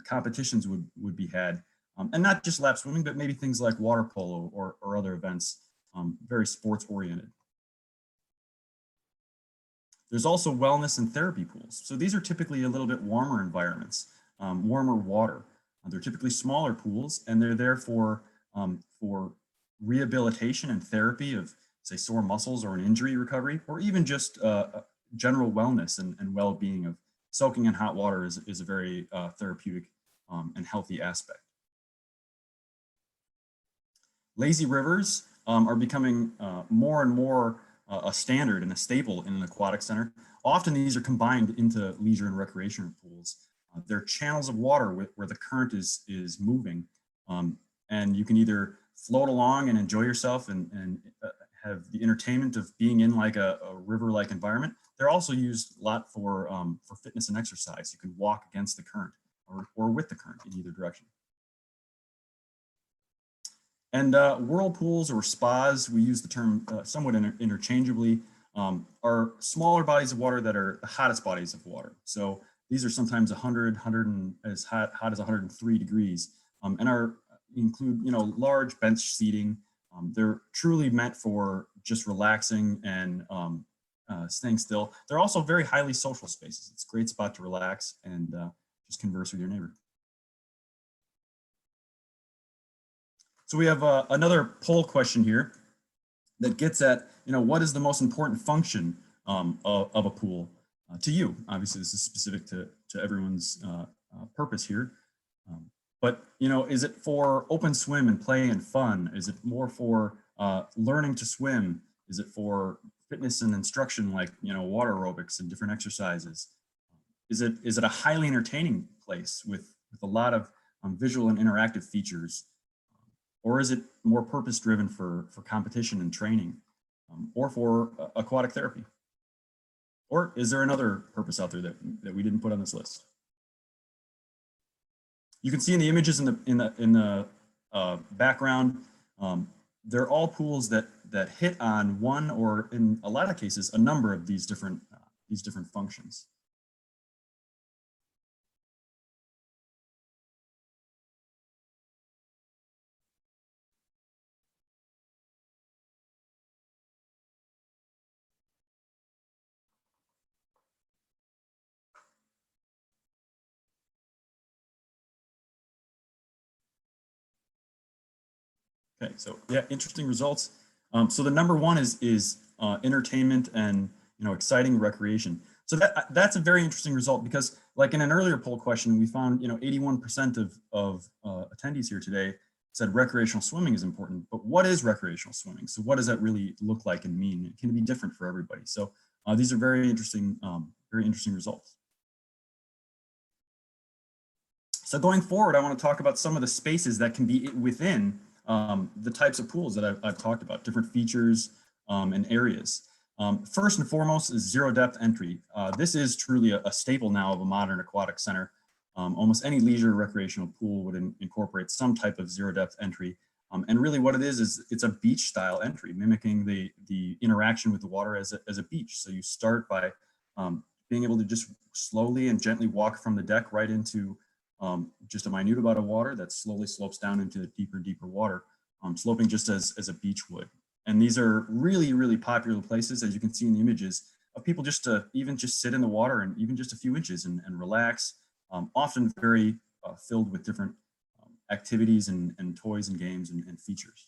competitions would be had, and not just lap swimming, but maybe things like water polo or other events, very sports oriented. There's also wellness and therapy pools. So these are typically a little bit warmer environments, warmer water. They're typically smaller pools, and they're there for rehabilitation and therapy of, say, sore muscles or an injury recovery, or even just general wellness and well-being. Of soaking in hot water is a very therapeutic and healthy aspect. Lazy rivers are becoming more and more a standard and a staple in an aquatic center. Often these are combined into leisure and recreation pools. They're channels of water where the current is moving, and you can either float along and enjoy yourself and have the entertainment of being in like a river-like environment. They're also used a lot for fitness and exercise. You can walk against the current or with the current in either direction. And whirlpools or spas, we use the term somewhat interchangeably, are smaller bodies of water that are the hottest bodies of water. So these are sometimes 100 and as hot as 103 degrees, and include large bench seating. They're truly meant for just relaxing and staying still. They're also very highly social spaces. It's a great spot to relax and just converse with your neighbor. So we have another poll question here that gets at, what is the most important function of a pool to you? Obviously, this is specific to everyone's purpose here. But, is it for open swim and play and fun? Is it more for learning to swim? Is it for fitness and instruction, like, water aerobics and different exercises? Is it a highly entertaining place with a lot of visual and interactive features? Or is it more purpose-driven for competition and training, or for aquatic therapy? Or is there another purpose out there that we didn't put on this list? You can see in the images in the background, they're all pools that hit on one, or in a lot of cases, a number of these different functions. Okay, so yeah, interesting results. So the number one is entertainment and exciting recreation. So that's a very interesting result, because like in an earlier poll question, we found 81% of attendees here today said recreational swimming is important. But what is recreational swimming? So what does that really look like and mean? It can be different for everybody. So these are very interesting results. So going forward, I want to talk about some of the spaces that can be within the types of pools that I've talked about, different features and areas. First and foremost is zero depth entry. This is truly a staple now of a modern aquatic center. Almost any leisure recreational pool would incorporate some type of zero depth entry. And really what it is it's a beach style entry, mimicking the interaction with the water as a beach. So you start by being able to just slowly and gently walk from the deck right into just a minute amount of water that slowly slopes down into deeper and deeper water, sloping just as a beach would. And these are really, really popular places, as you can see in the images, of people just to even just sit in the water and even just a few inches and relax, often very filled with different activities and toys and games and features.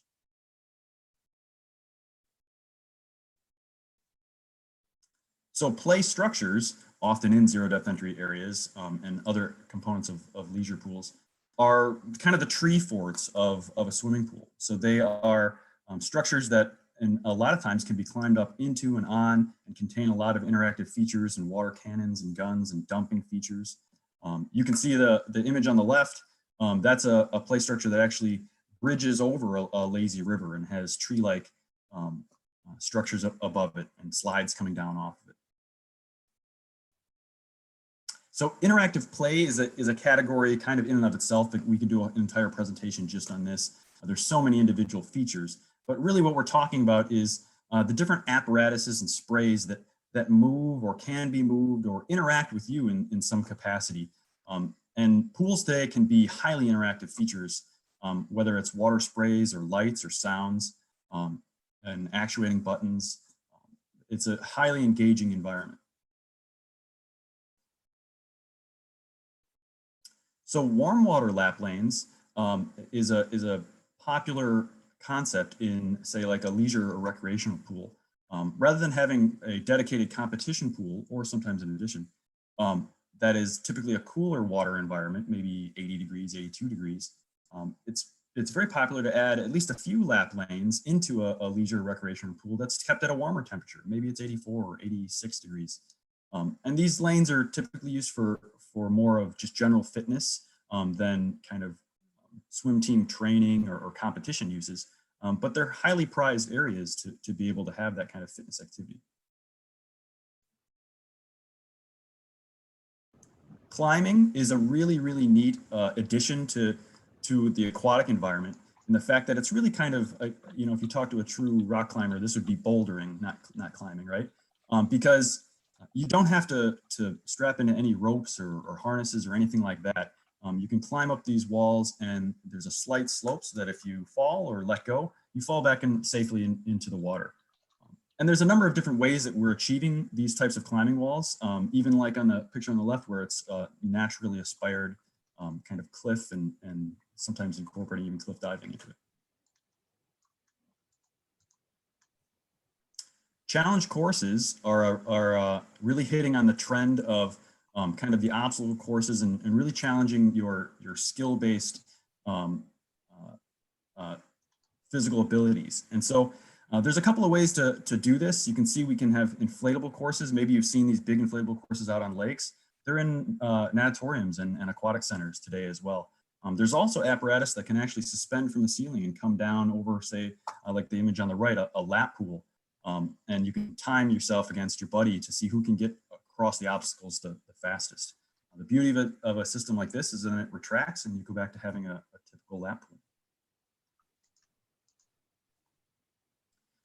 So play structures, often in zero depth entry areas and other components of leisure pools, are kind of the tree forts of a swimming pool. So they are structures that in a lot of times can be climbed up into and on and contain a lot of interactive features and water cannons and guns and dumping features. You can see the image on the left. That's a play structure that actually bridges over a lazy river and has tree-like structures above it and slides coming down off of it. So interactive play is a category kind of in and of itself that we could do an entire presentation just on this. There's so many individual features, but really what we're talking about is the different apparatuses and sprays that move or can be moved or interact with you in some capacity. And pools today can be highly interactive features, whether it's water sprays or lights or sounds and actuating buttons. It's a highly engaging environment. So warm water lap lanes is a popular concept in, say, like a leisure or recreational pool. Rather than having a dedicated competition pool, or sometimes in addition, that is typically a cooler water environment, maybe 80 degrees, 82 degrees. It's very popular to add at least a few lap lanes into a leisure recreational pool that's kept at a warmer temperature. Maybe it's 84 or 86 degrees. And these lanes are typically used for more of just general fitness than kind of swim team training or competition uses. But they're highly prized areas to be able to have that kind of fitness activity. Climbing is a really, really neat addition to the aquatic environment. And the fact that it's really kind of, you know, if you talk to a true rock climber, this would be bouldering, not climbing, right? Because you don't have to strap into any ropes or harnesses or anything like that. You can climb up these walls, and there's a slight slope so that if you fall or let go, you fall back in safely into the water. And there's a number of different ways that we're achieving these types of climbing walls, even like on the picture on the left where it's naturally aspired kind of cliff and sometimes incorporating even cliff diving into it. Challenge courses are really hitting on the trend of kind of the obstacle courses and really challenging your skill-based physical abilities. And so there's a couple of ways to do this. You can see we can have inflatable courses. Maybe you've seen these big inflatable courses out on lakes. They're in natatoriums and aquatic centers today as well. There's also apparatus that can actually suspend from the ceiling and come down over, say, like the image on the right, a lap pool. And you can time yourself against your buddy to see who can get across the obstacles the fastest. The beauty of a system like this is that it retracts and you go back to having a typical lap pool.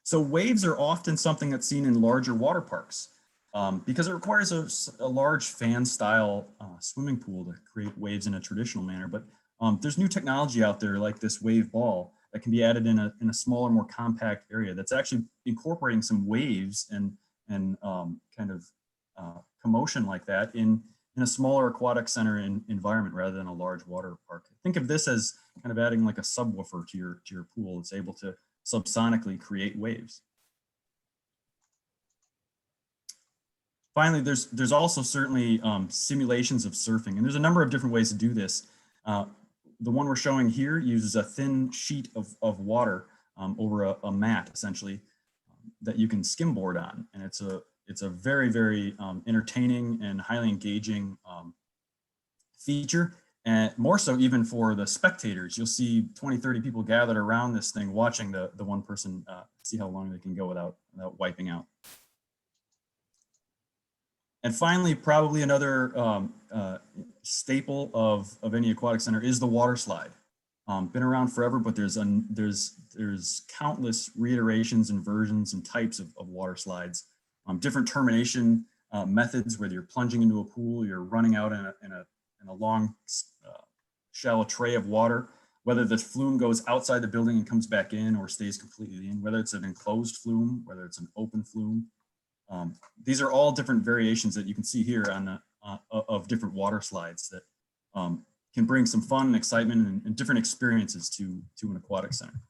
So waves are often something that's seen in larger water parks because it requires a large fan style swimming pool to create waves in a traditional manner. But there's new technology out there like this wave ball that can be added in a smaller, more compact area that's actually incorporating some waves and kind of commotion like that in a smaller aquatic center environment rather than a large water park. Think of this as kind of adding like a subwoofer to your pool. It's able to subsonically create waves. Finally, there's also certainly simulations of surfing, and there's a number of different ways to do this. The one we're showing here uses a thin sheet of water over a mat, essentially, that you can skimboard on, and it's a very, very entertaining and highly engaging feature. And more so even for the spectators. You'll see 20, 30 people gathered around this thing watching the one person see how long they can go without wiping out. And finally, probably another staple of any aquatic center is the water slide. Been around forever, but there's countless reiterations and versions and types of water slides. Different termination methods, whether you're plunging into a pool, you're running out in a long shallow tray of water, whether the flume goes outside the building and comes back in or stays completely in, whether it's an enclosed flume, whether it's an open flume. These are all different variations that you can see here on of different water slides that can bring some fun and excitement and different experiences to an aquatic center.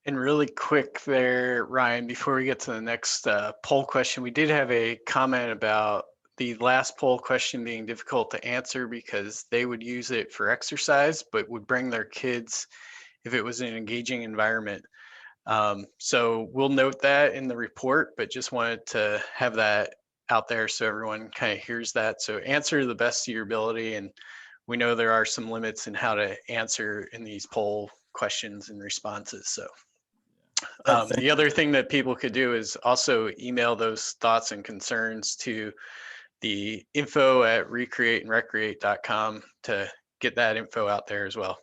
And really quick there, Ryan, before we get to the next poll question, we did have a comment about the last poll question being difficult to answer because they would use it for exercise, but would bring their kids if it was an engaging environment. So we'll note that in the report, but just wanted to have that out there so everyone kind of hears that. So answer to the best of your ability. And we know there are some limits in how to answer in these poll questions and responses. So The other thing that people could do is also email those thoughts and concerns to the info@recreateandrecreate.com to get that info out there as well.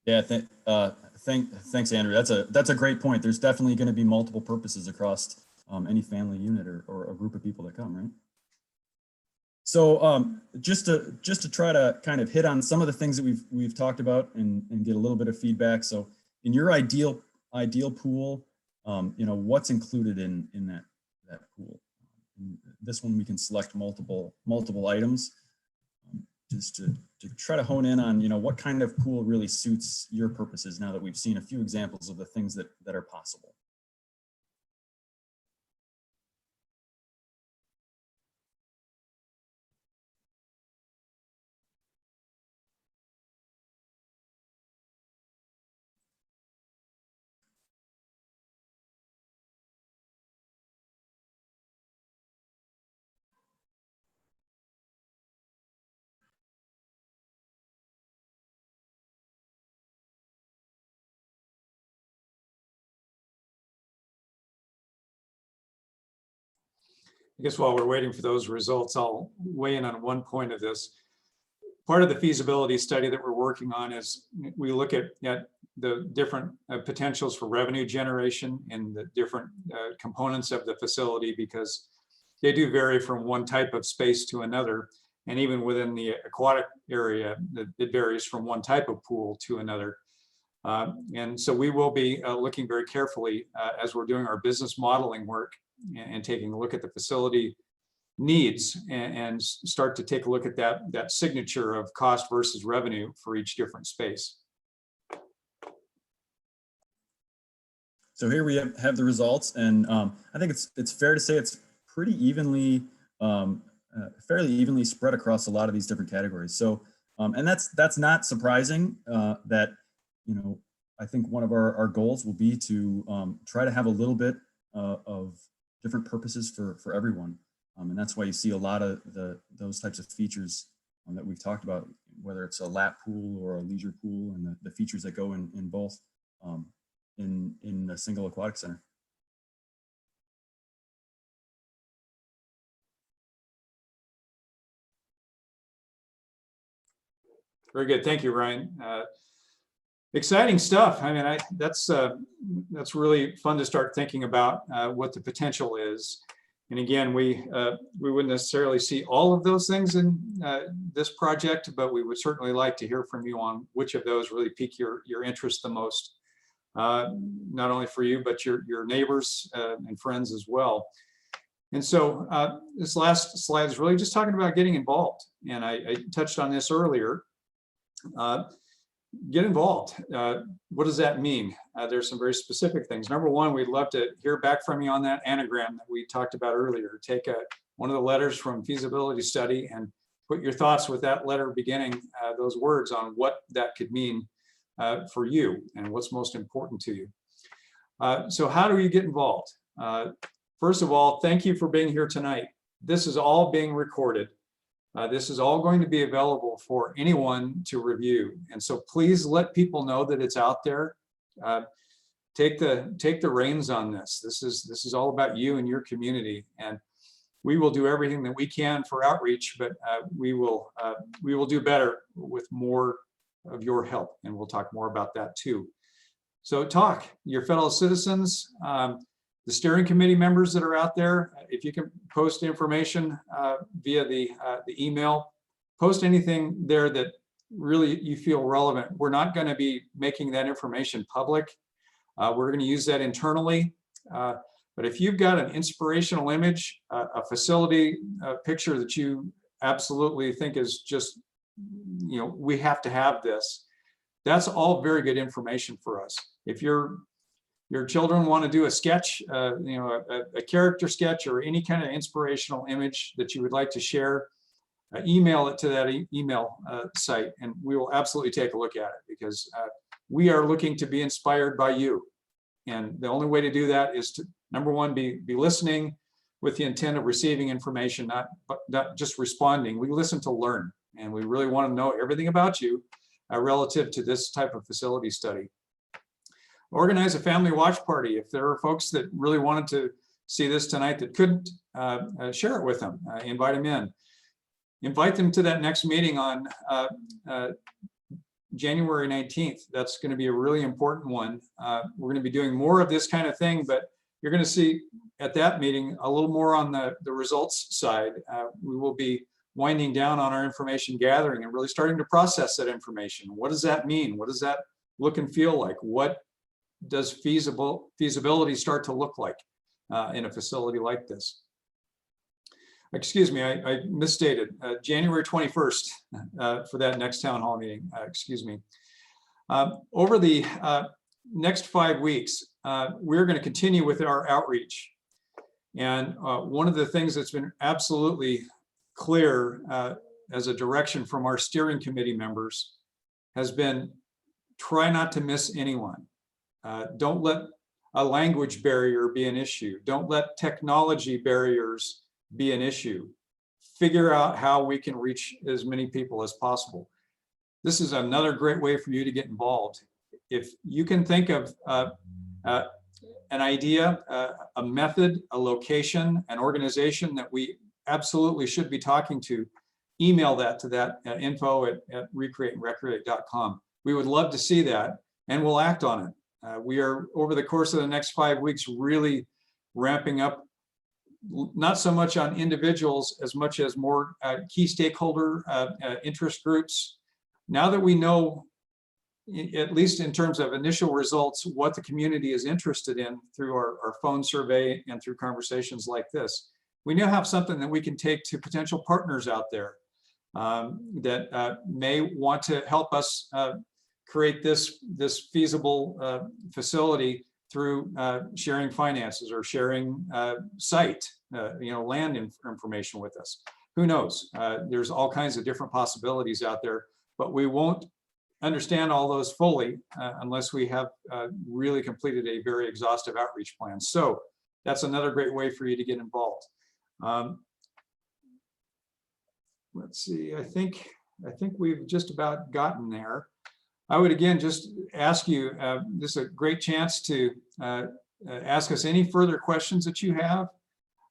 Yeah, thanks, Andrew. That's a great point. There's definitely going to be multiple purposes across any family unit or a group of people that come, right? So just to try to kind of hit on some of the things that we've talked about and get a little bit of feedback. So in your ideal pool, what's included in that pool? In this one we can select multiple items, just to try to hone in on what kind of pool really suits your purposes. Now that we've seen a few examples of the things that are possible. I guess while we're waiting for those results, I'll weigh in on one point of this. Part of the feasibility study that we're working on is we look at the different potentials for revenue generation and the different components of the facility, because they do vary from one type of space to another. And even within the aquatic area, it varies from one type of pool to another. And so we will be looking very carefully as we're doing our business modeling work and taking a look at the facility needs and start to take a look at that signature of cost versus revenue for each different space. So here we have the results, and I think it's fair to say it's pretty evenly, fairly evenly spread across a lot of these different categories. So, and that's not surprising. That I think one of our goals will be to try to have a little bit of different purposes for everyone. And that's why you see a lot of those types of features that we've talked about, whether it's a lap pool or a leisure pool, and the features that go in both in a single aquatic center. Very good, thank you, Ryan. Exciting stuff. I mean, that's really fun to start thinking about what the potential is. And again, we wouldn't necessarily see all of those things in this project, but we would certainly like to hear from you on which of those really pique your interest the most, not only for you, but your neighbors and friends as well. And so this last slide is really just talking about getting involved. And I touched on this earlier. Get involved. What does that mean? There's some very specific things. Number one, we'd love to hear back from you on that anagram that we talked about earlier. Take one of the letters from feasibility study and put your thoughts with that letter beginning those words on what that could mean for you and what's most important to you. So how do you get involved? First of all, thank you for being here tonight. This is all being recorded. This is all going to be available for anyone to review. And so please let people know that it's out there. Take the reins on this. This is all about you and your community. And we will do everything that we can for outreach, but we will do better with more of your help. And we'll talk more about that too. So talk, your fellow citizens, the steering committee members that are out there, if you can post information via the email, post anything there that really you feel relevant. We're not going to be making that information public. We're going to use that internally. But if you've got an inspirational image, a facility picture that you absolutely think is just, we have to have this, that's all very good information for us. If your children want to do a sketch, a character sketch or any kind of inspirational image that you would like to share, email it to that email site, and we will absolutely take a look at it, because we are looking to be inspired by you. And the only way to do that is to, number one, be listening with the intent of receiving information, not just responding. We listen to learn, and we really want to know everything about you relative to this type of facility study. Organize a family watch party. If there are folks that really wanted to see this tonight that couldn't, share it with them, invite them in. Invite them to that next meeting on January 19th. That's going to be a really important one. We're going to be doing more of this kind of thing, but you're going to see at that meeting a little more on the results side. We will be winding down on our information gathering and really starting to process that information. What does that mean? What does that look and feel like? What does feasibility start to look like in a facility like this? Excuse me, I misstated. January 21st for that next town hall meeting. Excuse me. Over the next 5 weeks, we're going to continue with our outreach. And one of the things that's been absolutely clear as a direction from our steering committee members has been try not to miss anyone. Don't let a language barrier be an issue. Don't let technology barriers be an issue. Figure out how we can reach as many people as possible. This is another great way for you to get involved. If you can think of an idea, a method, a location, an organization that we absolutely should be talking to, email that to that info@recreateandrecreate.com. We would love to see that, and we'll act on it. We are, over the course of the next 5 weeks, really ramping up, not so much on individuals as much as more key stakeholder interest groups. Now that we know, at least in terms of initial results, what the community is interested in through our phone survey and through conversations like this, we now have something that we can take to potential partners out there that may want to help us create this feasible facility through sharing finances or sharing site, land information with us. Who knows? There's all kinds of different possibilities out there, but we won't understand all those fully unless we have really completed a very exhaustive outreach plan. So that's another great way for you to get involved. Let's see, I think we've just about gotten there. I would again just ask you, this is a great chance to ask us any further questions that you have.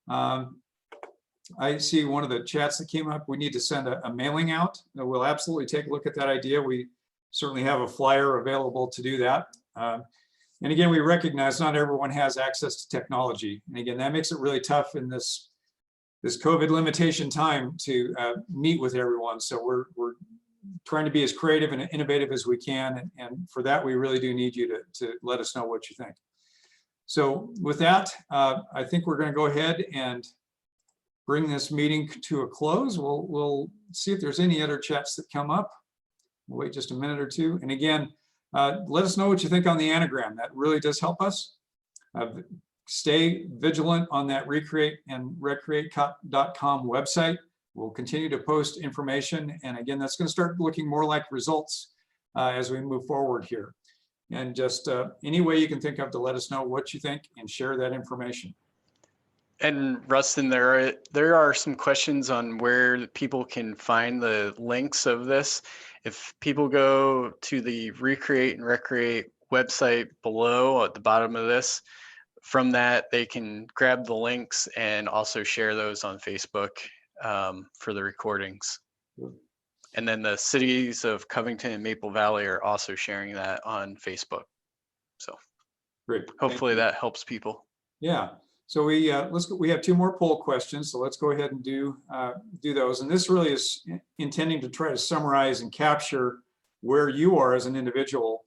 I see one of the chats that came up, we need to send a mailing out. We'll absolutely take a look at that idea. We certainly have a flyer available to do that. And again, we recognize not everyone has access to technology. And again, that makes it really tough in this COVID limitation time to meet with everyone. So we're trying to be as creative and innovative as we can. And for that, we really do need you to let us know what you think. So with that, I think we're going to go ahead and bring this meeting to a close. We'll see if there's any other chats that come up. We'll wait just a minute or two. And again, let us know what you think on the anagram. That really does help us. Stay vigilant on that recreateandrecreate.com website. We'll continue to post information. And again, that's going to start looking more like results as we move forward here. And just any way you can think of to let us know what you think and share that information. And Rustin, there are some questions on where people can find the links of this. If people go to the Recreate and Recreate website below at the bottom of this, from that they can grab the links and also share those on Facebook for the recordings. And then the cities of Covington and Maple Valley are also sharing that on Facebook. So great. Hopefully that helps people. Yeah. So we have 2 more poll questions. So let's go ahead and do those. And this really is intending to try to summarize and capture where you are as an individual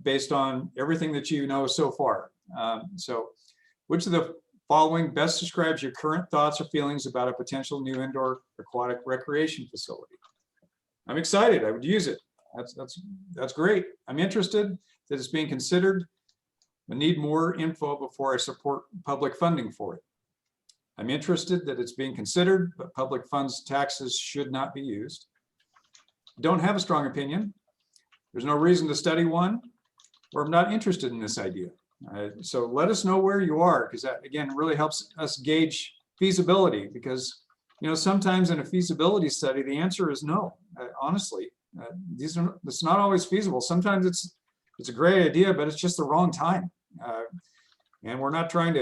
based on everything that you know so far. So which of the following best describes your current thoughts or feelings about a potential new indoor aquatic recreation facility? I'm excited. I would use it. That's great. I'm interested that it's being considered. I need more info before I support public funding for it. I'm interested that it's being considered, but public funds taxes should not be used. Don't have a strong opinion. There's no reason to study one, or I'm not interested in this idea. So let us know where you are, because that again really helps us gauge feasibility, because sometimes in a feasibility study the answer is no. Honestly, it's not always feasible. Sometimes it's it's a great idea, but it's just the wrong time. And we're not trying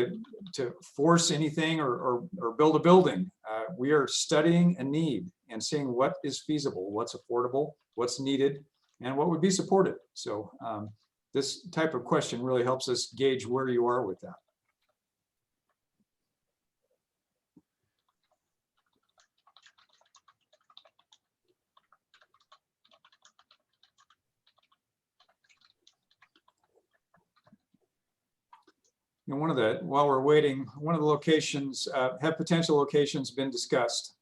to force anything or build a building. We are studying a need and seeing what is feasible, what's affordable, what's needed, and what would be supported. So this type of question really helps us gauge where you are with that. And while we're waiting, one of the locations, have potential locations been discussed?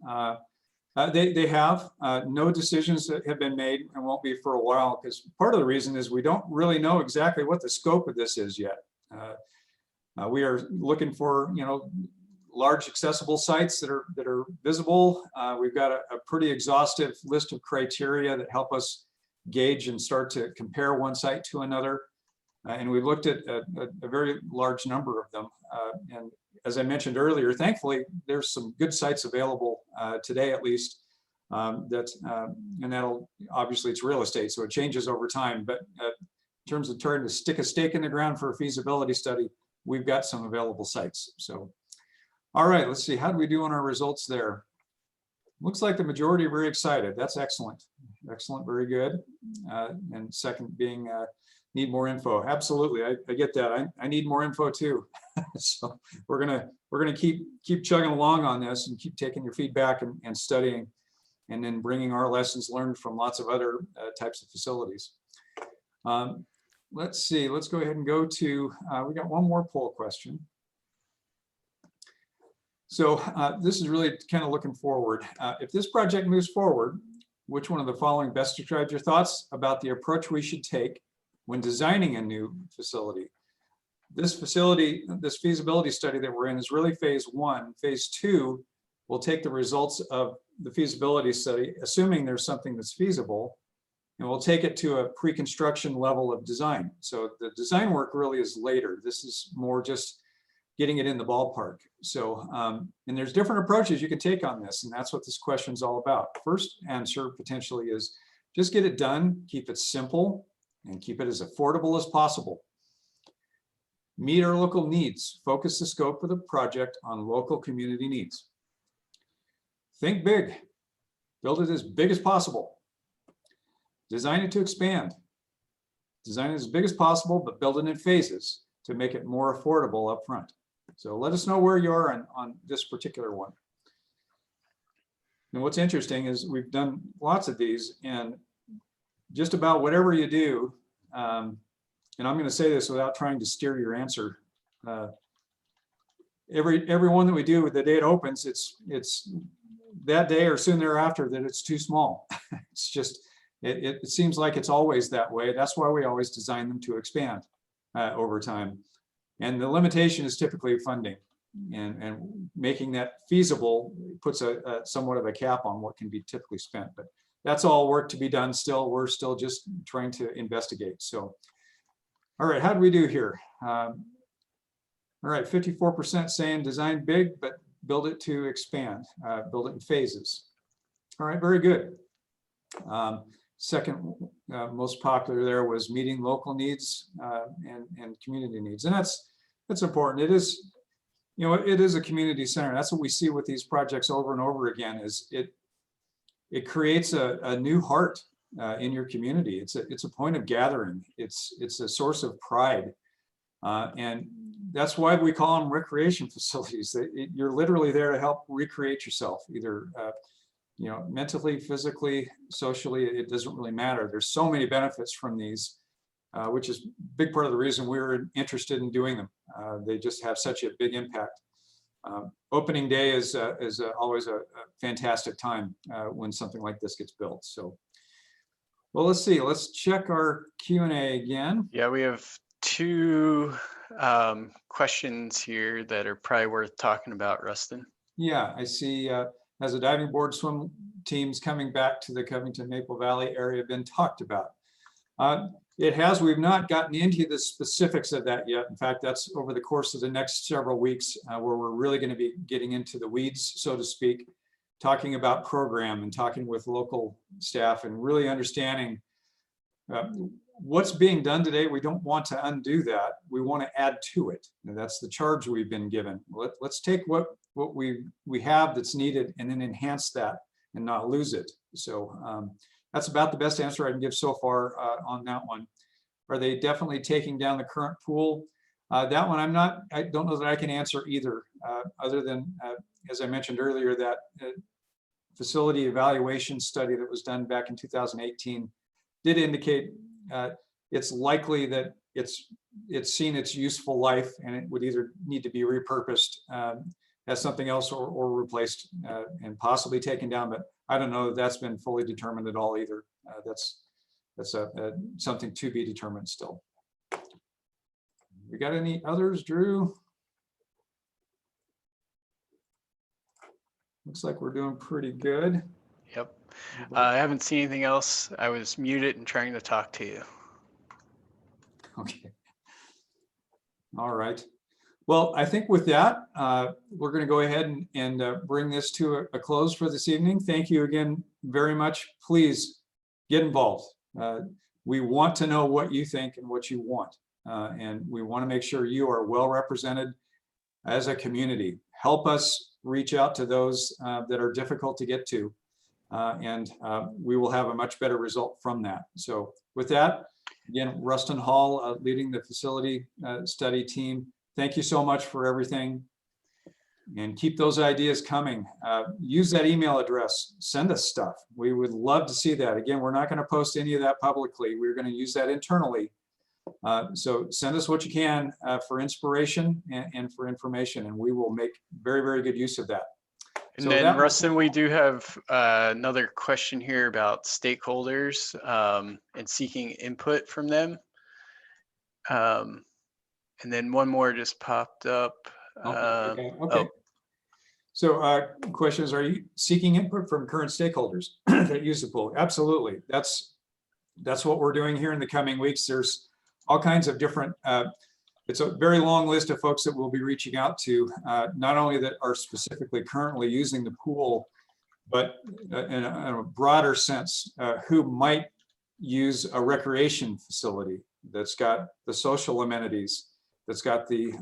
They have. No decisions that have been made and won't be for a while, because part of the reason is we don't really know exactly what the scope of this is yet. We are looking for, large accessible sites that are visible. We've got a pretty exhaustive list of criteria that help us gauge and start to compare one site to another. And we've looked at a very large number of them. And as I mentioned earlier, thankfully, there's some good sites available today, at least, and that'll, obviously it's real estate, so it changes over time. But in terms of trying to stick a stake in the ground for a feasibility study, we've got some available sites. So, all right, let's see, how do we do on our results there? Looks like the majority are very excited. That's excellent. Excellent, very good. And second being, need more info. Absolutely, I get that. I need more info too. So we're gonna keep chugging along on this and keep taking your feedback and studying, and then bringing our lessons learned from lots of other types of facilities. Let's see. Let's go ahead and go to. We got one more poll question. So this is really kind of looking forward. If this project moves forward, which one of the following best describes your thoughts about the approach we should take when designing a new facility? This feasibility study that we're in is really phase one. Phase two will take the results of the feasibility study, assuming there's something that's feasible, and we'll take it to a pre-construction level of design. So the design work really is later. This is more just getting it in the ballpark. So, and there's different approaches you can take on this, and that's what this question is all about. First answer potentially is just get it done, keep it simple, and keep it as affordable as possible. Meet our local needs. Focus the scope of the project on local community needs. Think big. Build it as big as possible. Design it to expand. Design it as big as possible, but build it in phases to make it more affordable up front. So let us know where you are on this particular one. And what's interesting is we've done lots of these, and just about whatever you do, and I'm going to say this without trying to steer your answer. Every one that we do, the day it opens, it's that day or soon thereafter that it's too small. It's just it seems like it's always that way. That's why we always design them to expand over time. And the limitation is typically funding, and making that feasible puts a somewhat of a cap on what can be typically spent. But that's all work to be done still. We're still just trying to investigate. So, all right, how do we do here? All right, 54% saying design big, but build it to expand, build it in phases. All right, very good. Second most popular there was meeting local needs and community needs. And that's important. It is, it is a community center. That's what we see with these projects over and over again, is it creates a new heart in your community. It's a point of gathering. It's a source of pride. And that's why we call them recreation facilities. You're literally there to help recreate yourself, either mentally, physically, socially. It doesn't really matter. There's so many benefits from these, which is a big part of the reason we're interested in doing them. They just have such a big impact. Opening day is always a fantastic time when something like this gets built. So, well, let's see. Let's check our Q&A again. Yeah, we have two questions here that are probably worth talking about, Rustin. Yeah, I see. Has a diving board swim teams coming back to the Covington Maple Valley area been talked about? It has. We've not gotten into the specifics of that yet. In fact, that's over the course of the next several weeks where we're really going to be getting into the weeds, so to speak, talking about program and talking with local staff and really understanding what's being done today, we don't want to undo that. We want to add to it. And that's the charge we've been given. Let's take what we have that's needed and then enhance that and not lose it. So that's about the best answer I can give so far on that one. Are they definitely taking down the current pool? That one I don't know that I can answer either, other than, as I mentioned earlier, that facility evaluation study that was done back in 2018 did indicate it's likely that it's seen its useful life and it would either need to be repurposed as something else or replaced and possibly taken down. But I don't know that that's been fully determined at all either. That's something to be determined still. We got any others, Drew? Looks like we're doing pretty good. Yep. I haven't seen anything else. I was muted and trying to talk to you. Okay. All right. Well, I think with that, we're going to go ahead and bring this to a close for this evening. Thank you again very much. Please get involved. We want to know what you think and what you want. And we want to make sure you are well represented as a community. Help us reach out to those that are difficult to get to. And we will have a much better result from that. So with that, again, Rustin Hall leading the facility study team. Thank you so much for everything. And keep those ideas coming. Use that email address. Send us stuff. We would love to see that. Again, we're not going to post any of that publicly. We're going to use that internally. So send us what you can for inspiration and for information, and we will make very, very good use of that. And then, Rustin, we do have another question here about stakeholders and seeking input from them. And then one more just popped up. Okay. Oh. So questions, are you seeking input from current stakeholders that use the pool? Absolutely. That's what we're doing here in the coming weeks. There's all kinds of different, it's a very long list of folks that we'll be reaching out to, not only that are specifically currently using the pool, but in a broader sense, who might use a recreation facility that's got the social amenities, that's got the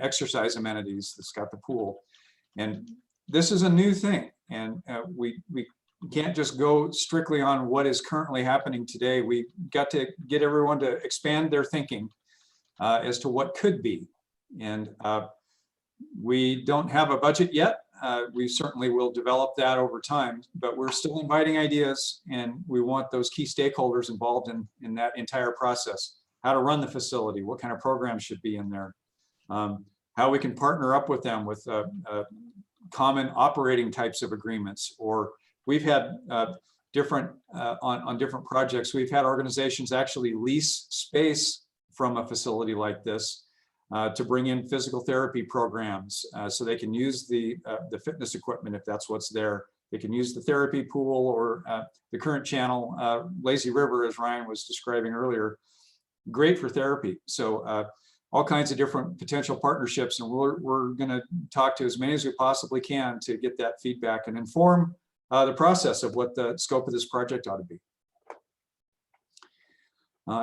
exercise amenities, that's got the pool. And this is a new thing. And we can't just go strictly on what is currently happening today. We got to get everyone to expand their thinking as to what could be. And we don't have a budget yet. We certainly will develop that over time, but we're still inviting ideas, and we want those key stakeholders involved in that entire process. How to run the facility, what kind of programs should be in there, how we can partner up with them with common operating types of agreements. Or we've had different, on different projects, we've had organizations actually lease space from a facility like this to bring in physical therapy programs so they can use the fitness equipment if that's what's there. They can use the therapy pool or the current channel, Lazy River, as Ryan was describing earlier, great for therapy. So all kinds of different potential partnerships, and we're going to talk to as many as we possibly can to get that feedback and inform the process of what the scope of this project ought to be.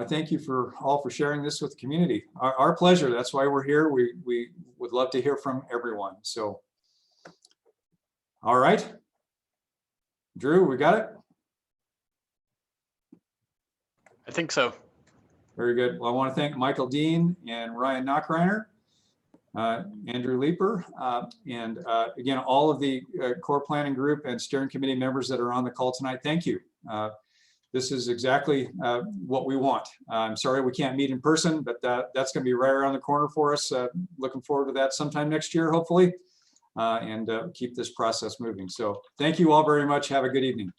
Thank you for all for sharing this with the community. Our pleasure. That's why we're here. We would love to hear from everyone. So, all right, Drew, we got it? I think so. Very good. Well, I want to thank Michael Dean and Ryan Knockreiner, Andrew Leeper, and again, all of the core planning group and steering committee members that are on the call tonight. Thank you. This is exactly what we want. I'm sorry we can't meet in person, but that's going to be right around the corner for us. Looking forward to that sometime next year, hopefully, and keep this process moving. So thank you all very much. Have a good evening.